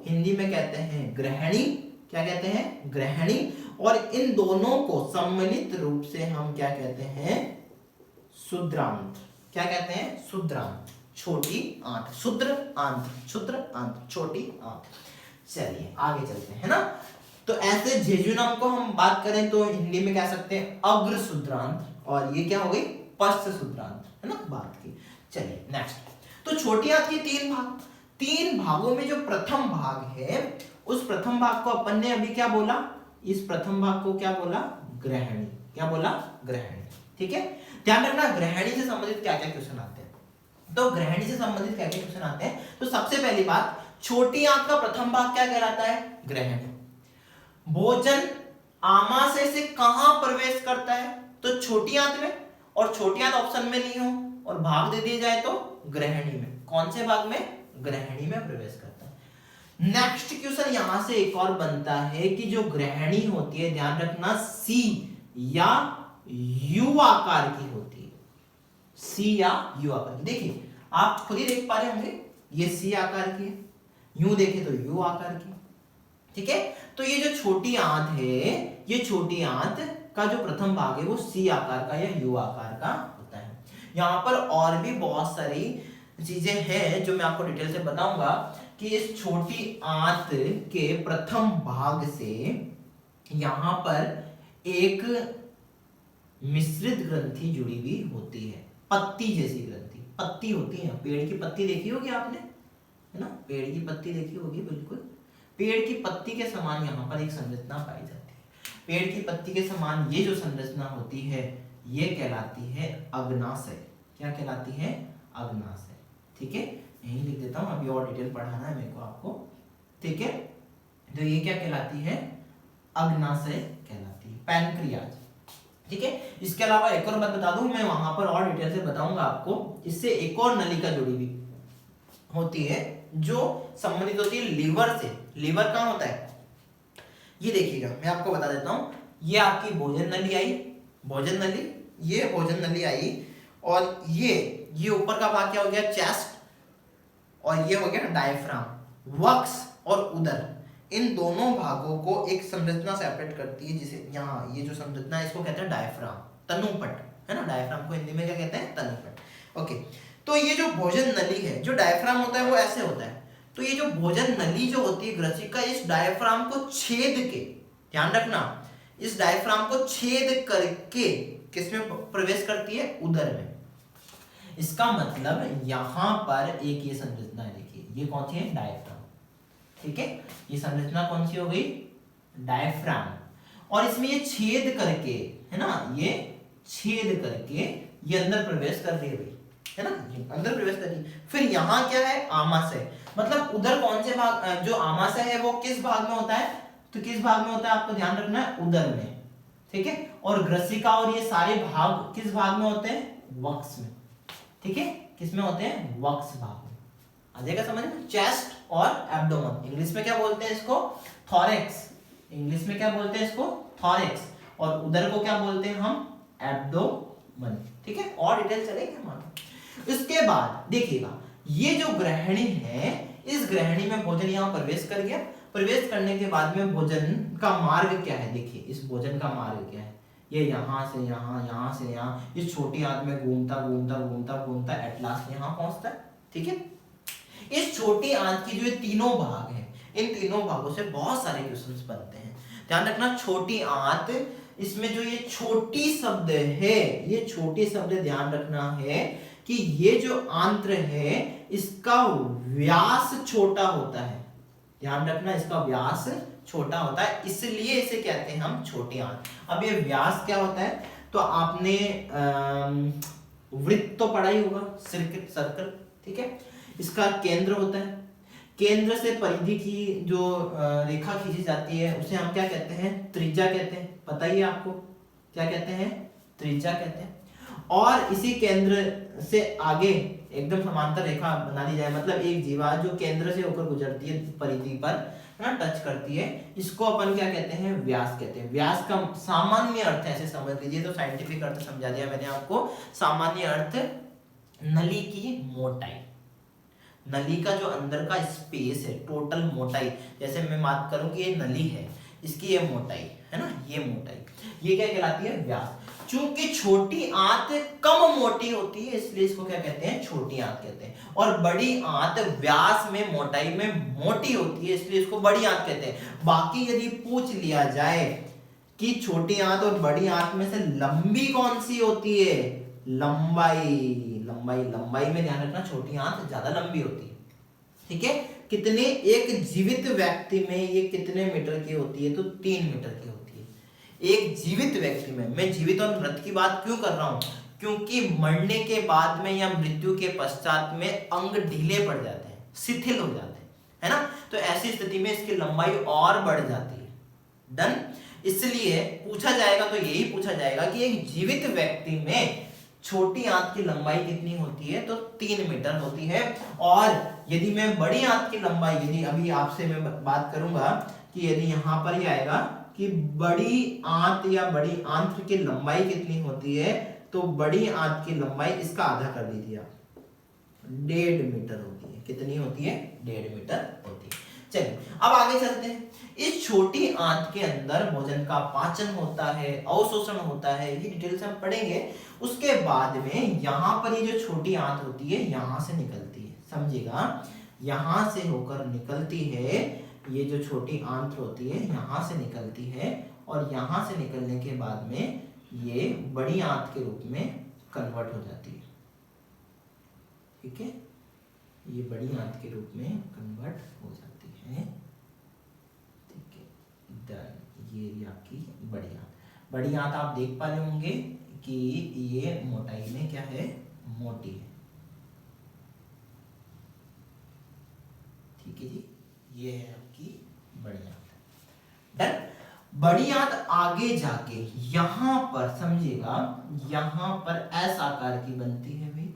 Speaker 1: हिंदी में कहते हैं ग्रहणी। क्या कहते हैं? ग्रहणी। और इन दोनों को सम्मिलित रूप से हम क्या कहते हैं? शुद्रांत्र। क्या कहते हैं? शुद्रांत्र, छोटी आंत, शुद्र आंत, क्षुद्र आंत, छोटी आंत। चलिए आगे चलते हैं ना। तो ऐसे जेजुनम को हम बात करें तो हिंदी में कह सकते हैं अग्र शुद्रांत, और ये क्या हो गई? पश्च शुद्रांत, है ना बात की। चलिए नेक्स्ट। तो छोटी आंत के तीन भागों में जो प्रथम भाग है, उस प्रथम भाग को अपन ने अभी क्या बोला? इस प्रथम भाग को क्या बोला? ग्रहणी। क्या बोला? ग्रहणी। ठीक है, ध्यान रखना ग्रहणी से संबंधित क्या क्या क्वेश्चन आते हैं। तो ग्रहणी से संबंधित क्या क्या क्वेश्चन आते हैं, तो सबसे पहली बात, छोटी आंत का प्रथम भाग क्या कहलाता है? ग्रहणी। भोजन आमाशय से कहां प्रवेश करता है? तो छोटी आंत में, और छोटी आंत ऑप्शन में नहीं हो और भाग दे दिया जाए तो ग्रहणी में। कौन से भाग में? ग्रहणी में प्रवेश करता है। नेक्स्ट क्वेश्चन यहां से एक और बनता है कि जो ग्रहणी होती है, ध्यान रखना, सी या यू आकार की होती है। सी या यू आकार की। देखिए आप खुद ही देख पा रहे होंगे, ये सी आकार की है, यूं देखे तो यू आकार की। ठीक है, तो ये जो छोटी आंत है, ये छोटी आंत का जो प्रथम भाग है वो सी आकार का या यू आकार का होता है। यहाँ पर और भी बहुत सारी चीजें हैं जो मैं आपको डिटेल से बताऊंगा कि इस छोटी आंत के प्रथम भाग से यहाँ पर एक मिश्रित ग्रंथि जुड़ी हुई होती है, पत्ती जैसी ग्रंथि। पत्ती होती है, पेड़ की पत्ती देखी होगी आपने, है ना, पेड़ की पत्ती देखी होगी, बिल्कुल पेड़ की पत्ती के समान यहाँ पर एक संरचना पाई जाती है। पेड़ की पत्ती के समान ये जो संरचना होती है ये कहलाती है अग्नाशय। क्या कहलाती है? अग्नाशय। ठीक है, यही लिख देता हूं, अभी और डिटेल पढ़ाना है मेरे को आपको। ठीक है, तो ये क्या कहलाती है? अग्नाशय कहलाती है, पैनक्रियाज। ठीक है, इसके अलावा एक और बात बता दूं, मैं वहां पर और डिटेल से बताऊंगा आपको। इससे एक और नलिका जुड़ी हुई होती है जो संबंधित होती है लीवर से। लीवर कहां होता है? ये देखिएगा, मैं आपको बता देता हूं। ये आपकी भोजन नली आई, भोजन नली, ये भोजन नली आई, और ये ऊपर का भाग क्या हो गया? चेस्ट, और ये हो गया डायफ्राम। वक्ष और उदर, इन दोनों भागों को एक संरचना सेपरेट करती है, जिसे यहाँ ये जो संरचना है इसको कहते हैं डायफ्राम, तनुपट, है ना। डायफ्राम को हिंदी में क्या कहते हैं? तनुपट। ओके, तो ये जो भोजन नली है, जो डायफ्राम होता है वो ऐसे होता है। तो ये जो भोजन नली जो होती है ग्रसिका, इस डायफ्राम को छेद के, ध्यान रखना, इस डायफ्राम को छेद करके किसमें प्रवेश करती है? उदर में। इसका मतलब यहां पर एक ये संरचना है, देखिए ये कौन सी है? डायफ्राम। ठीक है, ये संरचना कौन सी हो गई? डायफ्राम। और इसमें ये छेद करके, है ना, ये छेद करके ये अंदर प्रवेश कर रही है भाई, है ना, अंदर प्रवेश कर रही है। फिर यहाँ क्या है? आमाशय। मतलब उधर कौन से भाग, जो आमाशय है वो किस भाग में होता है? तो किस भाग में होता है आपको ध्यान रखना है? उदर में। ठीक है, और ग्रसिका और ये सारे भाग किस भाग में होते हैं? वक्ष में। ठीक है, किसमें होते हैं? वक्ष भाग में। आ जाएगा समझ में? चेस्ट और एब्डोमेन, इंग्लिश में क्या बोलते हैं इसको? थॉरेक्स। इंग्लिश में क्या बोलते हैं इसको? थॉरेक्स। और उदर को क्या बोलते हैं हम? एब्डोमेन। ठीक है, और डिटेल चलेंगे हमारा। इसके बाद देखिएगा, ये जो ग्रहणी है, इस ग्रहणी में भोजन यहाँ प्रवेश कर गया। प्रवेश करने के बाद में भोजन का मार्ग क्या है? देखिए इस भोजन का मार्ग क्या है? ये यहाँ से यहाँ, यहाँ से यहाँ, इस छोटी आंत में घूमता घूमता घूमता घूमता एट लास्ट यहाँ पहुंचता है। ठीक है, इस छोटी आंत की जो ये तीनों भाग हैं, इन तीनों भागों से बहुत सारे क्वेश्चंस बनते हैं। ध्यान रखना, छोटी आंत, इसमें जो ये छोटी शब्द है, ये छोटी शब्द ध्यान रखना है कि ये जो आंत्र है इसका व्यास छोटा होता है। ध्यान रखना, इसका व्यास छोटा होता है, इसलिए इसे कहते हैं हम छोटी आंत। अब ये व्यास क्या होता है? तो आपने वृत्त तो पढ़ा ही होगा, सर्कल। ठीक है, इसका केंद्र होता है, केंद्र से परिधि की जो रेखा खींची जाती है उसे हम क्या कहते हैं? त्रिज्या कहते हैं। पता ही है आपको, क्या कहते हैं? त्रिज्या कहते हैं। और इसी केंद्र से आगे एकदम समांतर रेखा बना दी जाए, मतलब एक जीवा जो केंद्र से होकर गुजरती है परिधि पर, ना, टच करती है, इसको अपन क्या कहते हैं? व्यास कहते हैं। व्यास का सामान्य अर्थ ऐसे समझ लीजिए, तो साइंटिफिक अर्थ समझा दिया मैंने आपको। सामान्य अर्थ नली की मोटाई। नली का जो अंदर का स्पेस है, टोटल मोटाई, जैसे मैं बात करूं कि ये नली है, इसकी ये मोटाई है ना, ये मोटाई, ये क्या कहलाती है, व्यास। चूंकि छोटी आंत कम मोटी होती है इसलिए इसको क्या कहते हैं, छोटी आंत कहते हैं, और बड़ी आंत व्यास में मोटाई में मोटी होती है इसलिए इसको बड़ी आंत कहते हैं। बाकी यदि पूछ लिया जाए कि छोटी आंत और बड़ी आंत में से लंबी कौन सी होती है, लंबाई में ध्यान रखना, छोटी आंत ज्यादा लंबी होती है। ठीक है, कितने, एक जीवित व्यक्ति में ये कितने मीटर की होती है, तो 3 मीटर की होती है एक जीवित व्यक्ति में। मैं जीवित और मृत की बात क्यों कर रहा हूं, क्योंकि मरने के बाद में या मृत्यु के पश्चात में अंग ढीले पड़ जाते हैं, शिथिल हो जाते हैं, है ना, तो ऐसी स्थिति में इसकी लंबाई और बढ़ जाती है। डन। इसलिए पूछा जाएगा तो यही पूछा जाएगा कि एक जीवित व्यक्ति में छोटी आंत की लंबाई कितनी होती है, तो 3 मीटर होती है। और यदि मैं बड़ी आंत की लंबाई, यदि अभी आपसे मैं बात करूंगा कि यदि यहां पर ही आएगा कि बड़ी आंत या बड़ी आंत्र की लंबाई कितनी होती है, तो बड़ी आंत की लंबाई इसका आधा कर दीजिए आप, 1.5 मीटर होती है। कितनी होती है, 1.5 मीटर होती है। चलिए अब आगे चलते हैं। इस छोटी आंत के अंदर भोजन का पाचन होता है, अवशोषण होता है, ये डिटेल से हम पढ़ेंगे। उसके बाद में यहाँ पर ये जो छोटी आंत होती है यहाँ से निकलती है, समझिएगा, यहाँ से होकर निकलती है, ये जो छोटी आंत होती है यहाँ से निकलती है, और यहाँ से निकलने के बाद में ये बड़ी आंत के रूप में कन्वर्ट हो जाती है। ठीक है, ये बड़ी आंत के रूप में कन्वर्ट हो जाती है। ठीक है, डन। ये आपकी बड़ी आंत। बड़ी आंत आप देख पा रहे होंगे कि ये मोटाई में क्या है, मोटी है। ठीक है जी, ये है आपकी बड़ी आंत। डन। बड़ी आंत आगे जाके यहां पर समझिएगा, यहां पर एस आकार की बनती है भाई,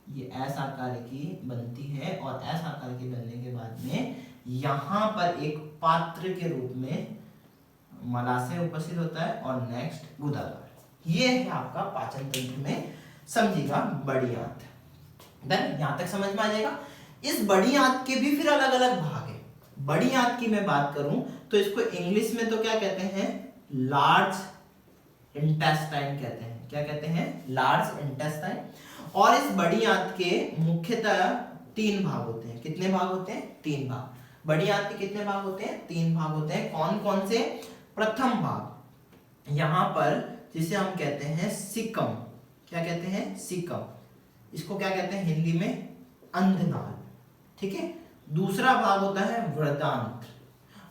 Speaker 1: ये एस आकार की बनती है, और एस आकार की बनने के बाद में यहां पर एक पात्र के रूप में मलाशय उपस्थित होता है, और नेक्स्ट गुदाद्वार। ये है आपका पाचन तंत्र में, समझिएगा, बड़ी आंत। देन यहां तक समझ में आ जाएगा। इस बड़ी आंत के भी फिर अलग अलग भाग है। बड़ी आंत की मैं बात करूं तो इसको इंग्लिश में तो क्या कहते हैं, लार्ज इंटेस्टाइन कहते हैं। क्या कहते हैं, लार्ज इंटेस्टाइन। और इस बड़ी आंत के मुख्यतः 3 भाग होते हैं। कितने भाग होते हैं, 3 भाग। बड़ी आंत के कितने भाग होते हैं, 3 भाग होते हैं। कौन कौन से, प्रथम भाग यहां पर जिसे हम कहते हैं सिकम। क्या कहते हैं, सिकम। इसको क्या कहते हैं हिंदी में, अंधनाल। ठीक है, दूसरा भाग होता है वृदांत्र,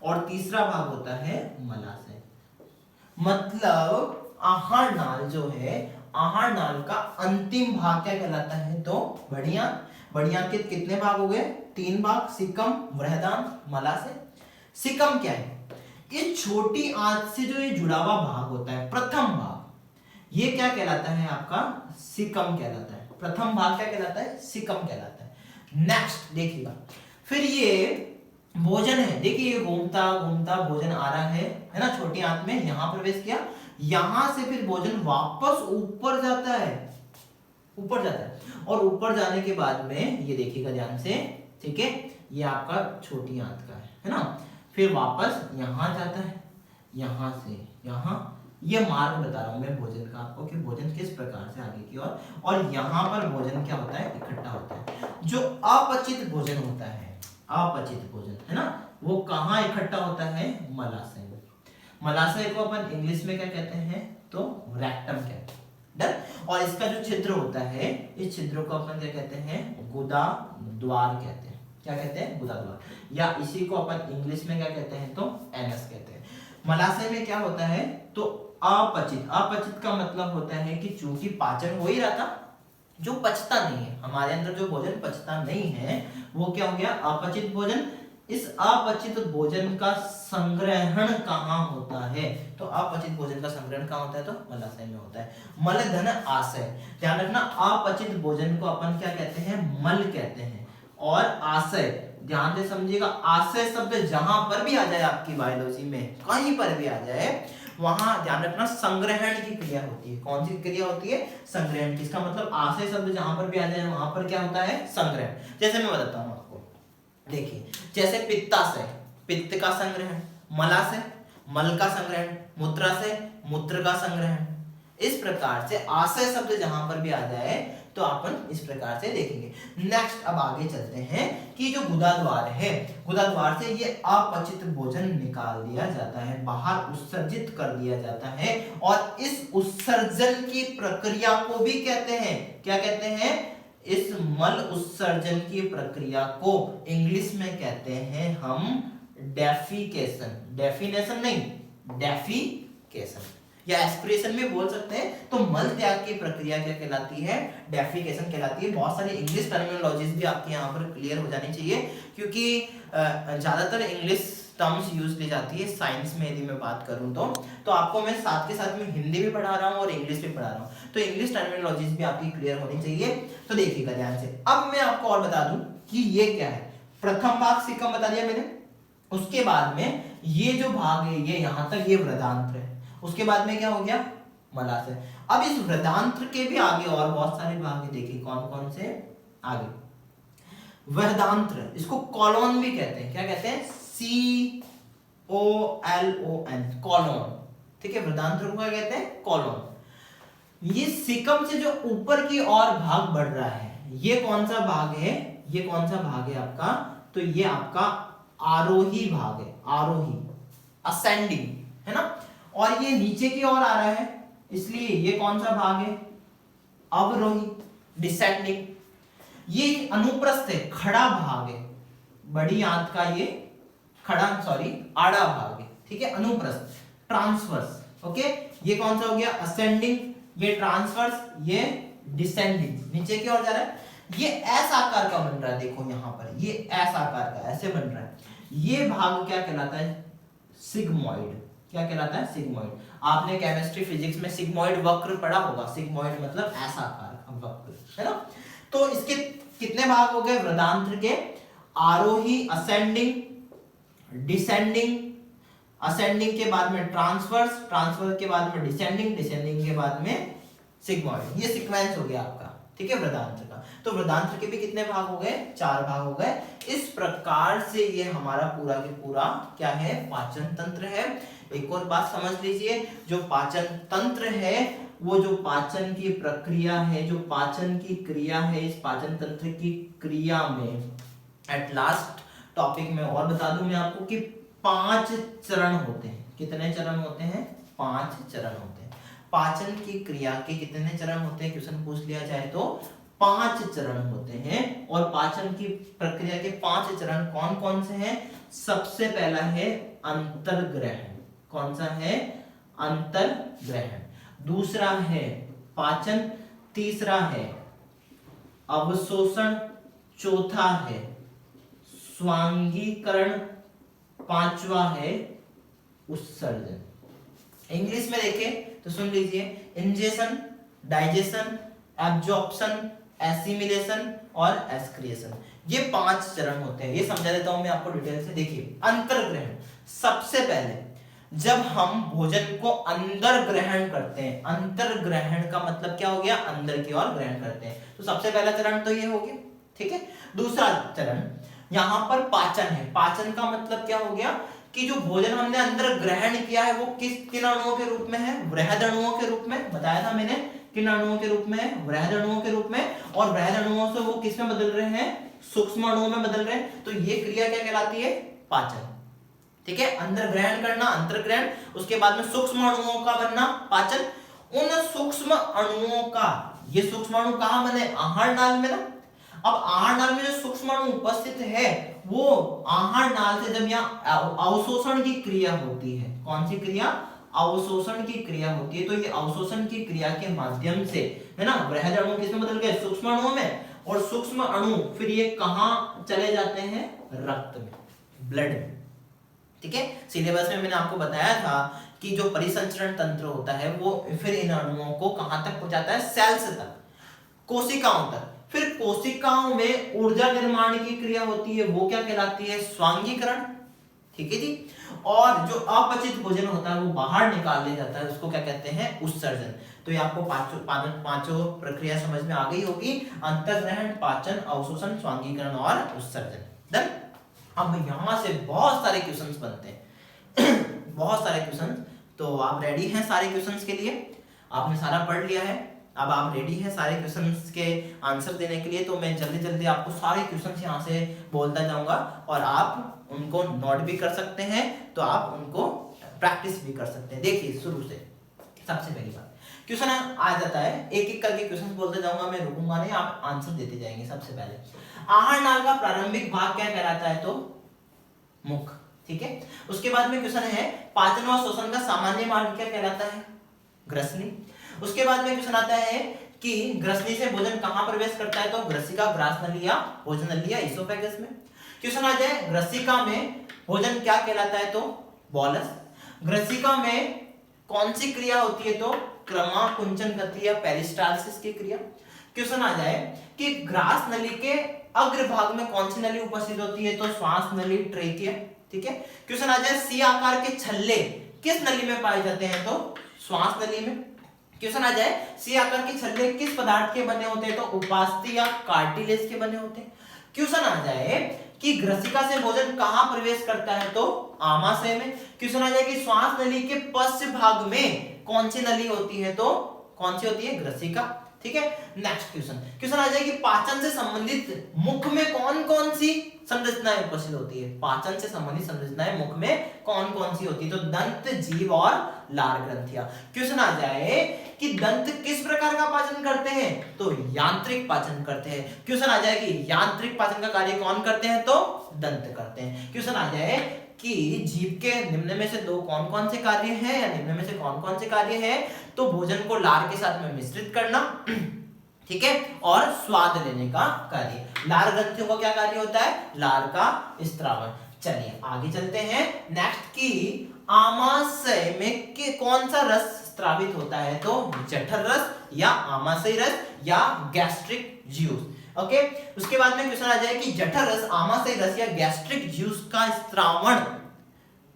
Speaker 1: और तीसरा भाग होता है मलाशय। मतलब आहार नाल जो है, आहार नाल का अंतिम भाग क्या कहलाता है, तो बड़ी आंत। बड़ी आंत के कितने भाग हो गए, 3 भाग, सिकम, वृहदांत, मलाशय। सिकम क्या है, इस छोटी आंत से जो ये जुड़ा हुआ भाग होता है, प्रथम भाग, ये क्या कहलाता है आपका, सिकम कहलाता है। प्रथम भाग क्या कहलाता है, सिकम कहलाता है। नेक्स्ट देखिएगा, फिर ये भोजन है, देखिए ये घूमता घूमता भोजन आ रहा है ना, छोटी आंत में यहां प्रवेश किया, यहां से फिर भोजन वापस ऊपर जाता है, ऊपर जाता है, और ऊपर जाने के बाद में ये देखिएगा ध्यान से, ठीक है, ये आपका छोटी आंत का है ना, फिर वापस यहां जाता है, यहां से यहां, ये मार्ग बता रहा हूं मैं भोजन का आपको कि भोजन किस प्रकार से आगे की ओर, और यहां पर भोजन क्या होता है, इकट्ठा होता है। जो अपचित भोजन होता है, अपचित भोजन है ना, वो कहां इकट्ठा होता है, मलाशय में। मलाशय को अपन इंग्लिश में क्या कहते हैं, तो रेक्टम कहते हैं। डन। और इसका जो छिद्र होता है, इस छिद्र को अपन क्या कहते हैं, गुदा द्वार कहते हैं। क्या कहते हैं, गुदा द्वार, या इसी को अपन इंग्लिश में क्या कहते हैं, तो एनस कहते हैं। मलाशय में क्या होता है, तो अपचित। अपचित का मतलब होता है कि चूंकि पाचन हो ही रहा था, जो पचता नहीं है, हमारे अंदर जो भोजन पचता नहीं है वो क्या हो गया, अपचित भोजन। इस अपचित भोजन का संग्रहण कहाँ होता है, तो अपचित भोजन का संग्रहण कहाँ होता है, तो मलाशय में होता है। मल धन आशय, ध्यान रखना, अपचित भोजन को अपन क्या कहते हैं, मल कहते हैं, और आशय ध्यान से समझिएगा, आशय शब्द जहां पर भी आ जाए आपकी बायोलॉजी में, कहीं पर भी आ जाए, वहां ध्यान रखना संग्रहण की क्रिया होती है। कौन सी क्रिया होती है, संग्रहण की। इसका मतलब आशय शब्द जहां पर भी आ जाए वहां पर क्या होता है, संग्रहण। जैसे मैं बताता हूँ, देखिए जैसे पित्ताशय, पित्त का संग्रहण, मलाशय, मल का संग्रहण, मूत्राशय, मूत्र का संग्रहण। इस प्रकार से आशय शब्द जहां पर भी आ जाए तो अपन इस प्रकार से देखेंगे। नेक्स्ट अब आगे चलते हैं कि जो गुदा द्वार है, गुदा द्वार से ये अपचित भोजन निकाल दिया जाता है, बाहर उत्सर्जित कर दिया जाता है, और इस उत्सर्जन की प्रक्रिया को भी कहते हैं, क्या कहते हैं? इस मल उत्सर्जन की प्रक्रिया को इंग्लिश में कहते हैं हम डेफिकेशन। डेफिनेशन नहीं, डेफिकेशन, या एस्पिरेशन में बोल सकते हैं। तो मल त्याग की प्रक्रिया क्या कहलाती है? डेफिकेशन कहलाती है। बहुत सारी इंग्लिश टर्मिनोलॉजीज भी आपके यहाँ पर क्लियर हो जानी चाहिए, क्योंकि ज्यादातर इंग्लिश टर्म्स यूज ली जाती है साइंस में। यदि मैं बात करूं तो आपको मैं साथ के साथ में हिंदी भी पढ़ा रहा हूं और इंग्लिश भी पढ़ा रहा हूं, तो इंग्लिश टर्मिनोलॉजीज भी आपकी क्लियर होनी चाहिए। तो देखिएगा ध्यान से। अब मैं आपको और बता दूं कि ये क्या है। प्रथम भाग सिक्कम बता दिया मैंने, उसके बाद में ये जो भाग है ये यहां तक ये वृदांत्र है, उसके बाद में क्या हो गया? मलाशय। अब इस वृदांत्र के भी आगे और बहुत सारे भाग है, देखिए कौन कौन से आगे। वृदांत्र, इसको कॉलोन भी कहते हैं। क्या कहते हैं? COLON, colon. ठीक है, वृदांत्र को क्या कहते हैं? कॉलोन। ये सिकम से जो ऊपर की ओर भाग बढ़ रहा है, ये कौन सा भाग है? ये कौन सा भाग है आपका? तो ये आपका आरोही भाग है, आरोही, असेंडिंग, है ना। और ये नीचे की ओर आ रहा है, इसलिए ये कौन सा भाग है? अवरोही, डिसेंडिंग। ये अनुप्रस्थ है, खड़ा भाग है, बड़ी आंत का ये खड़ा, सॉरी आड़ा भाग है। ठीक है, अनुप्रस्थ, ट्रांसवर्स। ओके, ये कौन सा हो गया? असेंडिंग, ये ट्रांसवर्स, ये डिसेंडिंग, नीचे की ओर जा रहा है। ये एस आकार का बन रहा है, देखो यहां पर ये एस आकार का ऐसे बन रहा है। ये भाग क्या कहलाता है? सिग्मोइड। क्या कहलाता है? सिग्मोइड। आपने केमिस्ट्री फिजिक्स में सिग्मोइड वक्र पढ़ा होगा। सिग्मोइड मतलब ऐसा आकार का वक्र, है ना। तो इसके कितने भाग हो गए वृदांत्र के? आरोही, असेंडिंग, डिसेंडिंग, असेंडिंग के बाद में ट्रांसवर्स, ट्रांसवर्स के बाद में डिसेंडिंग, डिसेंडिंग के बाद में सिग्मोइड। ये सीक्वेंस हो गया आपका, ठीक है, वृदांत्र का। तो वृदांत्र के भी कितने भाग हो गए? 4 भाग हो गए। इस प्रकार से ये हमारा पूरा के पूरा क्या है? पाचन तंत्र है। एक और बात समझ लीजिए, जो पाचन तंत्र है, वो जो पाचन की प्रक्रिया है, जो पाचन की क्रिया है, इस पाचन तंत्र की क्रिया में एट लास्ट टॉपिक में और बता दूं मैं आपको कि 5 चरण होते हैं। कितने चरण होते हैं? 5 चरण होते हैं। पाचन की क्रिया के कितने चरण होते हैं? क्वेश्चन पूछ लिया जाए तो 5 चरण होते हैं। और पाचन की प्रक्रिया के 5 चरण कौन कौन से हैं? सबसे पहला है अंतर्ग्रहण। कौन सा है? अंतर्ग्रहण। दूसरा है पाचन, तीसरा है अवशोषण, चौथा है स्वांगीकरण, पांचवा है उत्सर्जन। इंग्लिश में देखें तो सुन लीजिए, इंजेशन, डाइजेशन, एब्जॉर्प्शन, एसिमिलेशन और एक्सक्रिएशन। ये 5 चरण होते हैं। ये समझा देता हूं मैं आपको डिटेल से। देखिए, अंतर्ग्रहण, सबसे पहले जब हम भोजन को अंदर ग्रहण करते हैं, अंतर्ग्रहण का मतलब क्या हो गया? अंदर की ओर ग्रहण करते हैं। तो सबसे पहला चरण तो ये हो गया, ठीक है। दूसरा चरण यहां पर पाचन है। पाचन का मतलब क्या हो गया? कि जो भोजन हमने अंदर ग्रहण किया है वो किन अणुओं के रूप में है? वृहद अणुओं के रूप में। बताया था मैंने, किन अणुओं के रूप में? वृहद अणुओं के रूप में। और वृहद अणुओं से वो किस में बदल रहे हैं? सूक्ष्म अणुओं में बदल रहे हैं। तो ये क्रिया क्या कहलाती है? पाचन। ठीक है, अंदर ग्रहण करना अंतर्ग्रहण, उसके बाद में सूक्ष्म अणुओं का बनना पाचन। उन सूक्ष्म अणुओं का, ये सूक्ष्म अणु कहां बने? आहार नाल में ना। अब आहार नाल में जो सूक्ष्म अणु उपस्थित है, वो आहार नाल से जब यहाँ अवशोषण की क्रिया होती है, कौन सी क्रिया? अवशोषण की क्रिया होती है। तो ये अवशोषण की क्रिया के माध्यम से, है ना, वृहद अणु किसमें बदल गए? सूक्ष्म अणुओं में। और सूक्ष्म अणु फिर ये कहां चले जाते हैं? रक्त में, ब्लड में। ठीक है, सिलेबस में मैंने आपको बताया था कि जो परिसंचरण तंत्र होता है वो फिर इन अणुओं को कहां तक पहुंचाता है? सेल्स तक, कोशिकाओं तक। फिर कोशिकाओं में ऊर्जा निर्माण की क्रिया होती है, वो क्या कहलाती है? स्वांगीकरण। ठीक है जी। और जो अपचित भोजन होता है वो बाहर निकाल दिया जाता है, उसको क्या कहते हैं? उत्सर्जन। तो ये आपको पांचों प्रक्रिया समझ में आ गई होगी। अंतर्ग्रहण, पाचन, अवशोषण, स्वांगीकरण और उत्सर्जन। डन। अब यहाँ से बहुत सारे क्वेश्चंस बनते हैं बहुत सारे क्वेश्चंस। तो आप रेडी हैं सारे क्वेश्चंस के लिए? आपने सारा पढ़ लिया है, अब आप रेडी हैं सारे क्वेश्चंस के आंसर देने के लिए? तो मैं जल्दी जल्दी आपको सारे क्वेश्चंस यहाँ से बोलता जाऊंगा और आप उनको नोट भी कर सकते हैं, तो आप उनको प्रैक्टिस भी कर सकते हैं। देखिए शुरू से सबसे पहली बात क्वेश्चन आ जाता है, एक एक करके क्वेश्चन बोलते जाऊंगा, मैं रुकूंगा नहीं, आप आंसर देते जाएंगे। सबसे पहले आहार नाल का प्रारंभिक भाग क्या कहलाता है? तो मुख, ठीक है। उसके बाद में क्वेश्चन है पाचन व शोषण का सामान्य मार्ग क्या कहलाता है? ग्रसनी। उसके बाद में क्वेश्चन आता है कि ग्रसनी से भोजन कहां प्रवेश करता है? तो ग्रसिका, ग्रास नली या भोजन नली या इसोफेगस में। क्वेश्चन आ जाए ग्रसिका में भोजन क्या कहलाता है? तो बोलस। ग्रसिका में कौन सी क्रिया होती है? तो क्रमाकुंचन गति या पेरिस्टालसिस की क्रिया। क्वेश्चन आ जाए कि ग्रास नली के अग्रभाग में कौन सी नली उपस्थित होती है? तो श्वास नली, ट्रेकिया, ठीक है। क्वेश्चन आ जाए सी आकार के छल्ले किस नली में पाए जाते हैं? तो श्वास नली में। क्वेश्चन आ जाए सी आकार के छल्ले किस पदार्थ के बने होते हैं? तो उपास्थि या कार्टिलेज के बने होते हैं। क्वेश्चन आ जाए कि ग्रसिका से भोजन कहां प्रवेश करता है? तो आमाशय में। क्वेश्चन आ जाए कि श्वास नली के पश्च भाग में कौन सी नली होती है? तो कौन सी होती है? ग्रसिका, ठीक है। नेक्स्ट क्वेश्चन आ जाए कि पाचन से संबंधित मुख में कौन कौन सी संरचनाएं उपस्थित होती है? पाचन से संबंधित संरचनाएं मुख में कौन कौन सी होती है? तो दंत, जीभ और लार ग्रंथियां। क्वेश्चन आ जाए कि दंत किस प्रकार का पाचन करते हैं? तो यांत्रिक पाचन करते हैं। क्वेश्चन आ जाए कि यांत्रिक पाचन का कार्य कौन करते हैं? तो दंत करते हैं। क्वेश्चन आ जाए कि जीभ के निम्न में से दो कौन कौन से कार्य हैं या निम्न में से कौन कौन से कार्य हैं? तो भोजन को लार के साथ में मिश्रित करना, ठीक है, और स्वाद लेने का कार्य। लार ग्रंथियों का क्या कार्य होता है? लार का स्त्रावन। चलिए आगे चलते हैं। नेक्स्ट की आमाशय में के कौन सा रस स्त्रावित होता है? तो जठर रस या आमाशय रस या गैस्ट्रिक ज्यूस। ओके, उसके बाद में क्वेश्चन आ जाए कि जठर रस, आमाशय रस या गैस्ट्रिक ज्यूस का स्त्रावण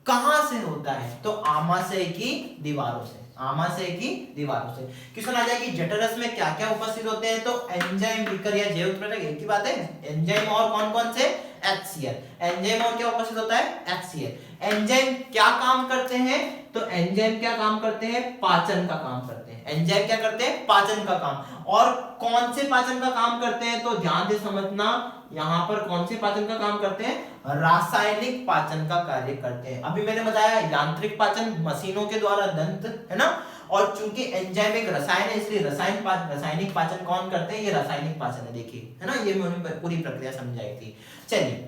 Speaker 1: कहां से होता है? तो आमाशय की दीवारों से, आमाशय की दीवारों से। क्वेश्चन आ जाए कि जठर रस में क्या क्या उपस्थित होते हैं? तो एंजाइम, विकर या जैव उत्प्रेरक, एक ही बात है। एंजाइम और कौन कौन से? HCl। एंजाइम और क्या उपस्थित होता है? HCl। एंजाइम क्या काम करते हैं? तो एंजाइम क्या काम करते हैं? पाचन का काम करते हैं। एंजाइम क्या करते हैं? पाचन का काम। और कौन से पाचन का काम करते हैं? तो ध्यान से समझना, यहां पर कौन से पाचन का काम करते हैं? रासायनिक पाचन का कार्य करते हैं। अभी मैंने बताया यांत्रिक पाचन मशीनों के द्वारा, दंत, है ना। और चूंकि एंजाइम एक रसायन है, इसलिए रासायनिक पाचन कौन करते हैं? ये रासायनिक पाचन है, देखिए, है ना। ये मैंने पूरी प्रक्रिया समझाई थी। चलिए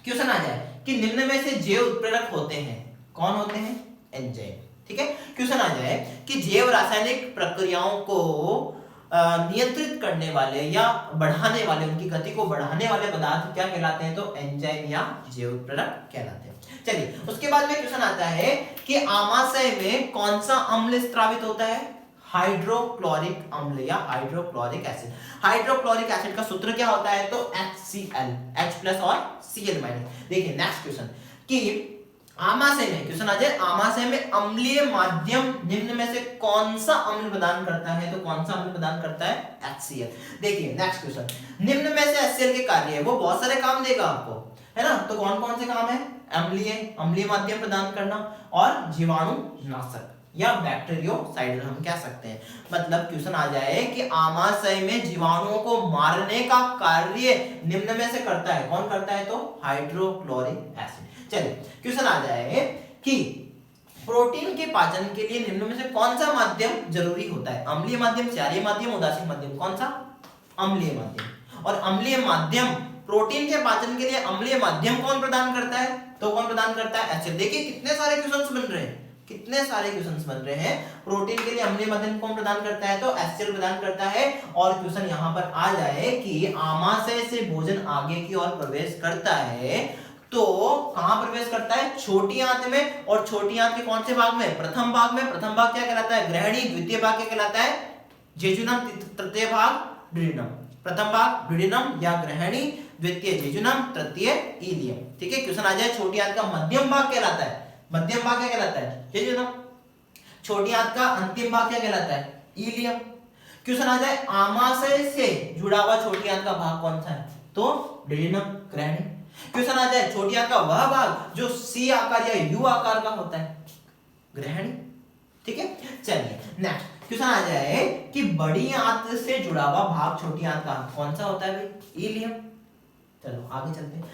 Speaker 1: क्वेश्चन आ जाए कि निम्न में से जैव उत्प्रेरक होते हैं, कौन होते हैं? एंजाइम, ठीक है। क्वेश्चन आ जाए कि जैव रासायनिक प्रक्रियाओं को नियंत्रित करने वाले या बढ़ाने वाले, उनकी गति को बढ़ाने वाले पदार्थ क्या कहलाते हैं? तो एंजाइम या जैव उत्प्रेरक कहलाते हैं। चलिए उसके बाद में क्वेश्चन आता है कि आमाशय में कौन सा अम्ल स्त्रावित होता है? हाइड्रोक्लोरिक अम्ल या हाइड्रोक्लोरिक एसिड। हाइड्रोक्लोरिक एसिड का सूत्र क्या होता है? तो HCl, H+ और Cl-। देखिए नेक्स्ट क्वेश्चन कि आमाशय में, क्वेश्चन आ जाए आमाशय में अम्लीय माध्यम निम्न में से कौन सा अम्ल प्रदान करता है? तो कौन सा अम्ल प्रदान करता है? HCl। देखिए नेक्स्ट क्वेश्चन, निम्न में से HCl के कार्य है, वो बहुत सारे काम देगा आपको, है ना। तो कौन कौन से काम है? अम्लीय माध्यम प्रदान करना और जीवाणु नाशक या बैक्टीरियोसाइड हम कह सकते हैं। मतलब क्वेश्चन आ जाए कि आमाशय में जीवाणुओं को मारने का कार्य निम्न में से करता है, कौन करता है? तो हाइड्रोक्लोरिक एसिड। चलिए क्वेश्चन आ जाए कि प्रोटीन के पाचन के लिए निम्न में से कौन सा माध्यम जरूरी होता है? अम्लीय माध्यम, क्षारीय माध्यम, उदासीन माध्यम, कौन सा? अम्लीय माध्यम। और अम्लीय माध्यम प्रोटीन के पाचन के लिए अम्लीय माध्यम कौन प्रदान करता है? तो कौन प्रदान करता है? HCl। देखिए कितने सारे क्वेश्चंस बन रहे हैं, कितने सारे क्वेश्चंस बन रहे हैं। प्रोटीन के लिए अम्लीय माध्यम कौन प्रदान करता है? तो HCl प्रदान करता है। और क्वेश्चन यहां पर आ जाए कि आमाशय से भोजन आगे की ओर प्रवेश करता है, तो कहां प्रवेश करता है? छोटी आंत में। और छोटी आंत के कौन से भाग में? प्रथम भाग में। प्रथम भाग क्या कहलाता है? ग्रहणी। द्वितीय भाग क्या कहलाता है? जेजुनम। तृतीय भाग ड्यूडेनम। प्रथम भाग ड्यूडेनम या ग्रहणी, द्वितीय जेजुनम, तृतीय इलियम, ठीक है। क्वेश्चन आ जाए छोटी आंत का मध्यम भाग कहलाता है, मध्यम भाग क्या कहलाता है? जेजुनम। छोटी आंत का अंतिम भाग क्या कहलाता है? इलियम। क्वेश्चन आ जाए आमाशय से जुड़ा हुआ छोटी आंत का भाग कौन सा है? तो ड्यूडेनम, ग्रहणी। क्वेश्चन आ जाए छोटी आंत का वह भाग जो सी आकार या यू आकार का होता है, ग्रहणी। ठीक है, चलिए नेक्स्ट क्वेश्चन आ जाए कि बड़ी आंत से जुड़ा हुआ भाग छोटी आंत का कौन सा होता है भाई, इलियम। चलो आगे चलते हैं।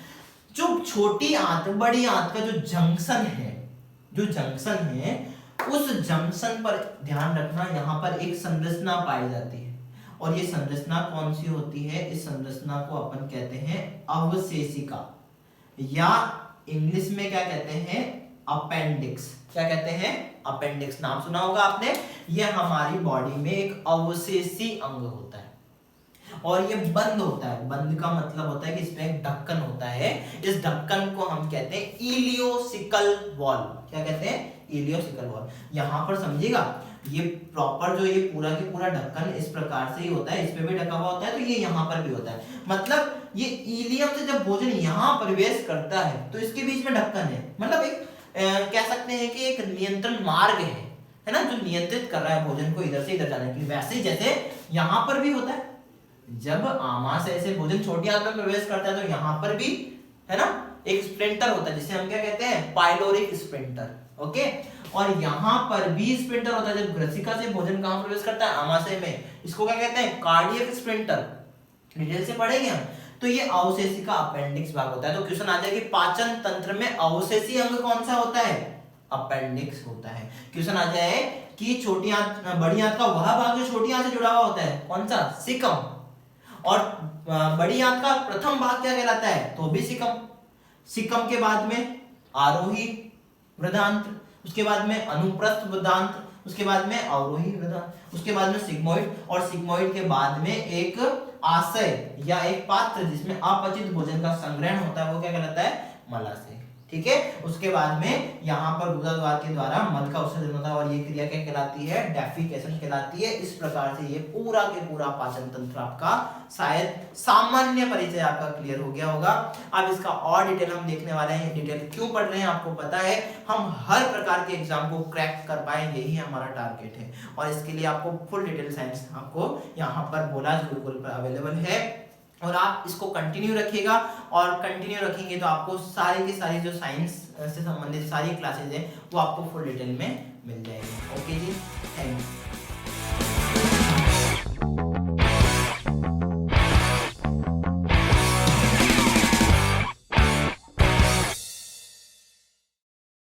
Speaker 1: जो छोटी आंत बड़ी आंत का जो जंक्शन है, उस जंक्शन पर ध्यान रखना, यहां पर एक संरचना पाई जाती है और ये संरचना कौन सी होती है, इस संरचना को अपन कहते हैं अवशेषिका, या इंग्लिश में क्या कहते हैं, अपेंडिक्स। क्या कहते हैं, अपेंडिक्स। नाम सुना होगा आपने। ये हमारी बॉडी में एक अवशेषी अंग होता है और ये बंद होता है। बंद का मतलब होता है कि इसमें एक ढक्कन होता है। इस ढक्कन को हम कहते हैं इलियोसिकल वॉल। क्या कहते हैं, इलियोसिकल वॉल। यहां पर समझिएगा, ये प्रॉपर जो ये पूरा के पूरा ढक्कन इस प्रकार से ही होता है, इस पे भी ढका हुआ होता है, तो ये यहाँ पर भी होता है। मतलब ये इलियम से जब भोजन यहाँ प्रवेश करता है तो इसके बीच में ढक्कन है। मतलब एक कह सकते हैं कि एक नियंत्रण मार्ग है ना, जो नियंत्रित कर रहा है भोजन को इधर से इधर जाने के लिए। वैसे ही जैसे यहाँ पर भी होता है, जब आमाशय से भोजन छोटी आंत में प्रवेश करता है तो यहाँ पर भी है ना एक स्प्लिंटर होता है, जिसे हम क्या कहते हैं, पाइलोरिक स्प्लिंटर। ओके, और यहाँ पर भी स्प्लिंटर होता है। जब ग्रसिका से भोजन कहाँ प्रवेश करता है, आमाशय में, इसको क्या कहते हैं, कार्डियक स्प्लिंटर। डिटेल से पढ़ेंगे हम। तो ये अवशेषिका अपेंडिक्स भाग होता है। तो क्वेश्चन आ जाए कि पाचन तंत्र में अवशेषी अंग कौन सा होता है, अपेंडिक्स होता है। क्वेश्चन आ जाए कि छोटी आंत बड़ी आंत का वह भाग जो छोटी आंत से जुड़ा हुआ होता है, कौन सा, सिकम। और बड़ी आंत का प्रथम भाग क्या कहलाता है, तो भी सिकम। सिकम के बाद में आरोही वृदांत्र, उसके बाद में अनुप्रस्थ वृदांत्र, उसके बाद में अवरोही वृदांत्र, उसके बाद में सिग्मोइड, और सिग्मोइड के बाद में एक आशय या एक पात्र जिसमें अपचित भोजन का संग्रहण होता है, वो क्या कहलाता है, मलाशय। ठीक है, उसके बाद में यहाँ पर गुदा द्वार के द्वारा मल का उत्सर्जन होता है और ये क्रिया क्या कहलाती है, डेफिकेशन कहलाती है। इस प्रकार से ये पूरा के पूरा पाचन तंत्र आपका शायद सामान्य परिचय आपका क्लियर हो गया होगा। अब इसका और डिटेल हम देखने वाले हैं। डिटेल क्यों पढ़ रहे हैं आपको पता है, हम हर प्रकार के एग्जाम को क्रैक कर पाए, यही हमारा टारगेट है। और इसके लिए आपको फुल डिटेल साइंस आपको यहाँ पर बोला गुरुकुल पर अवेलेबल है और आप इसको कंटिन्यू रखिएगा। और कंटिन्यू रखेंगे तो आपको सारी की सारी जो साइंस से संबंधित सारी क्लासेज है वो आपको फुल डिटेल में मिल जाएगी। ओके।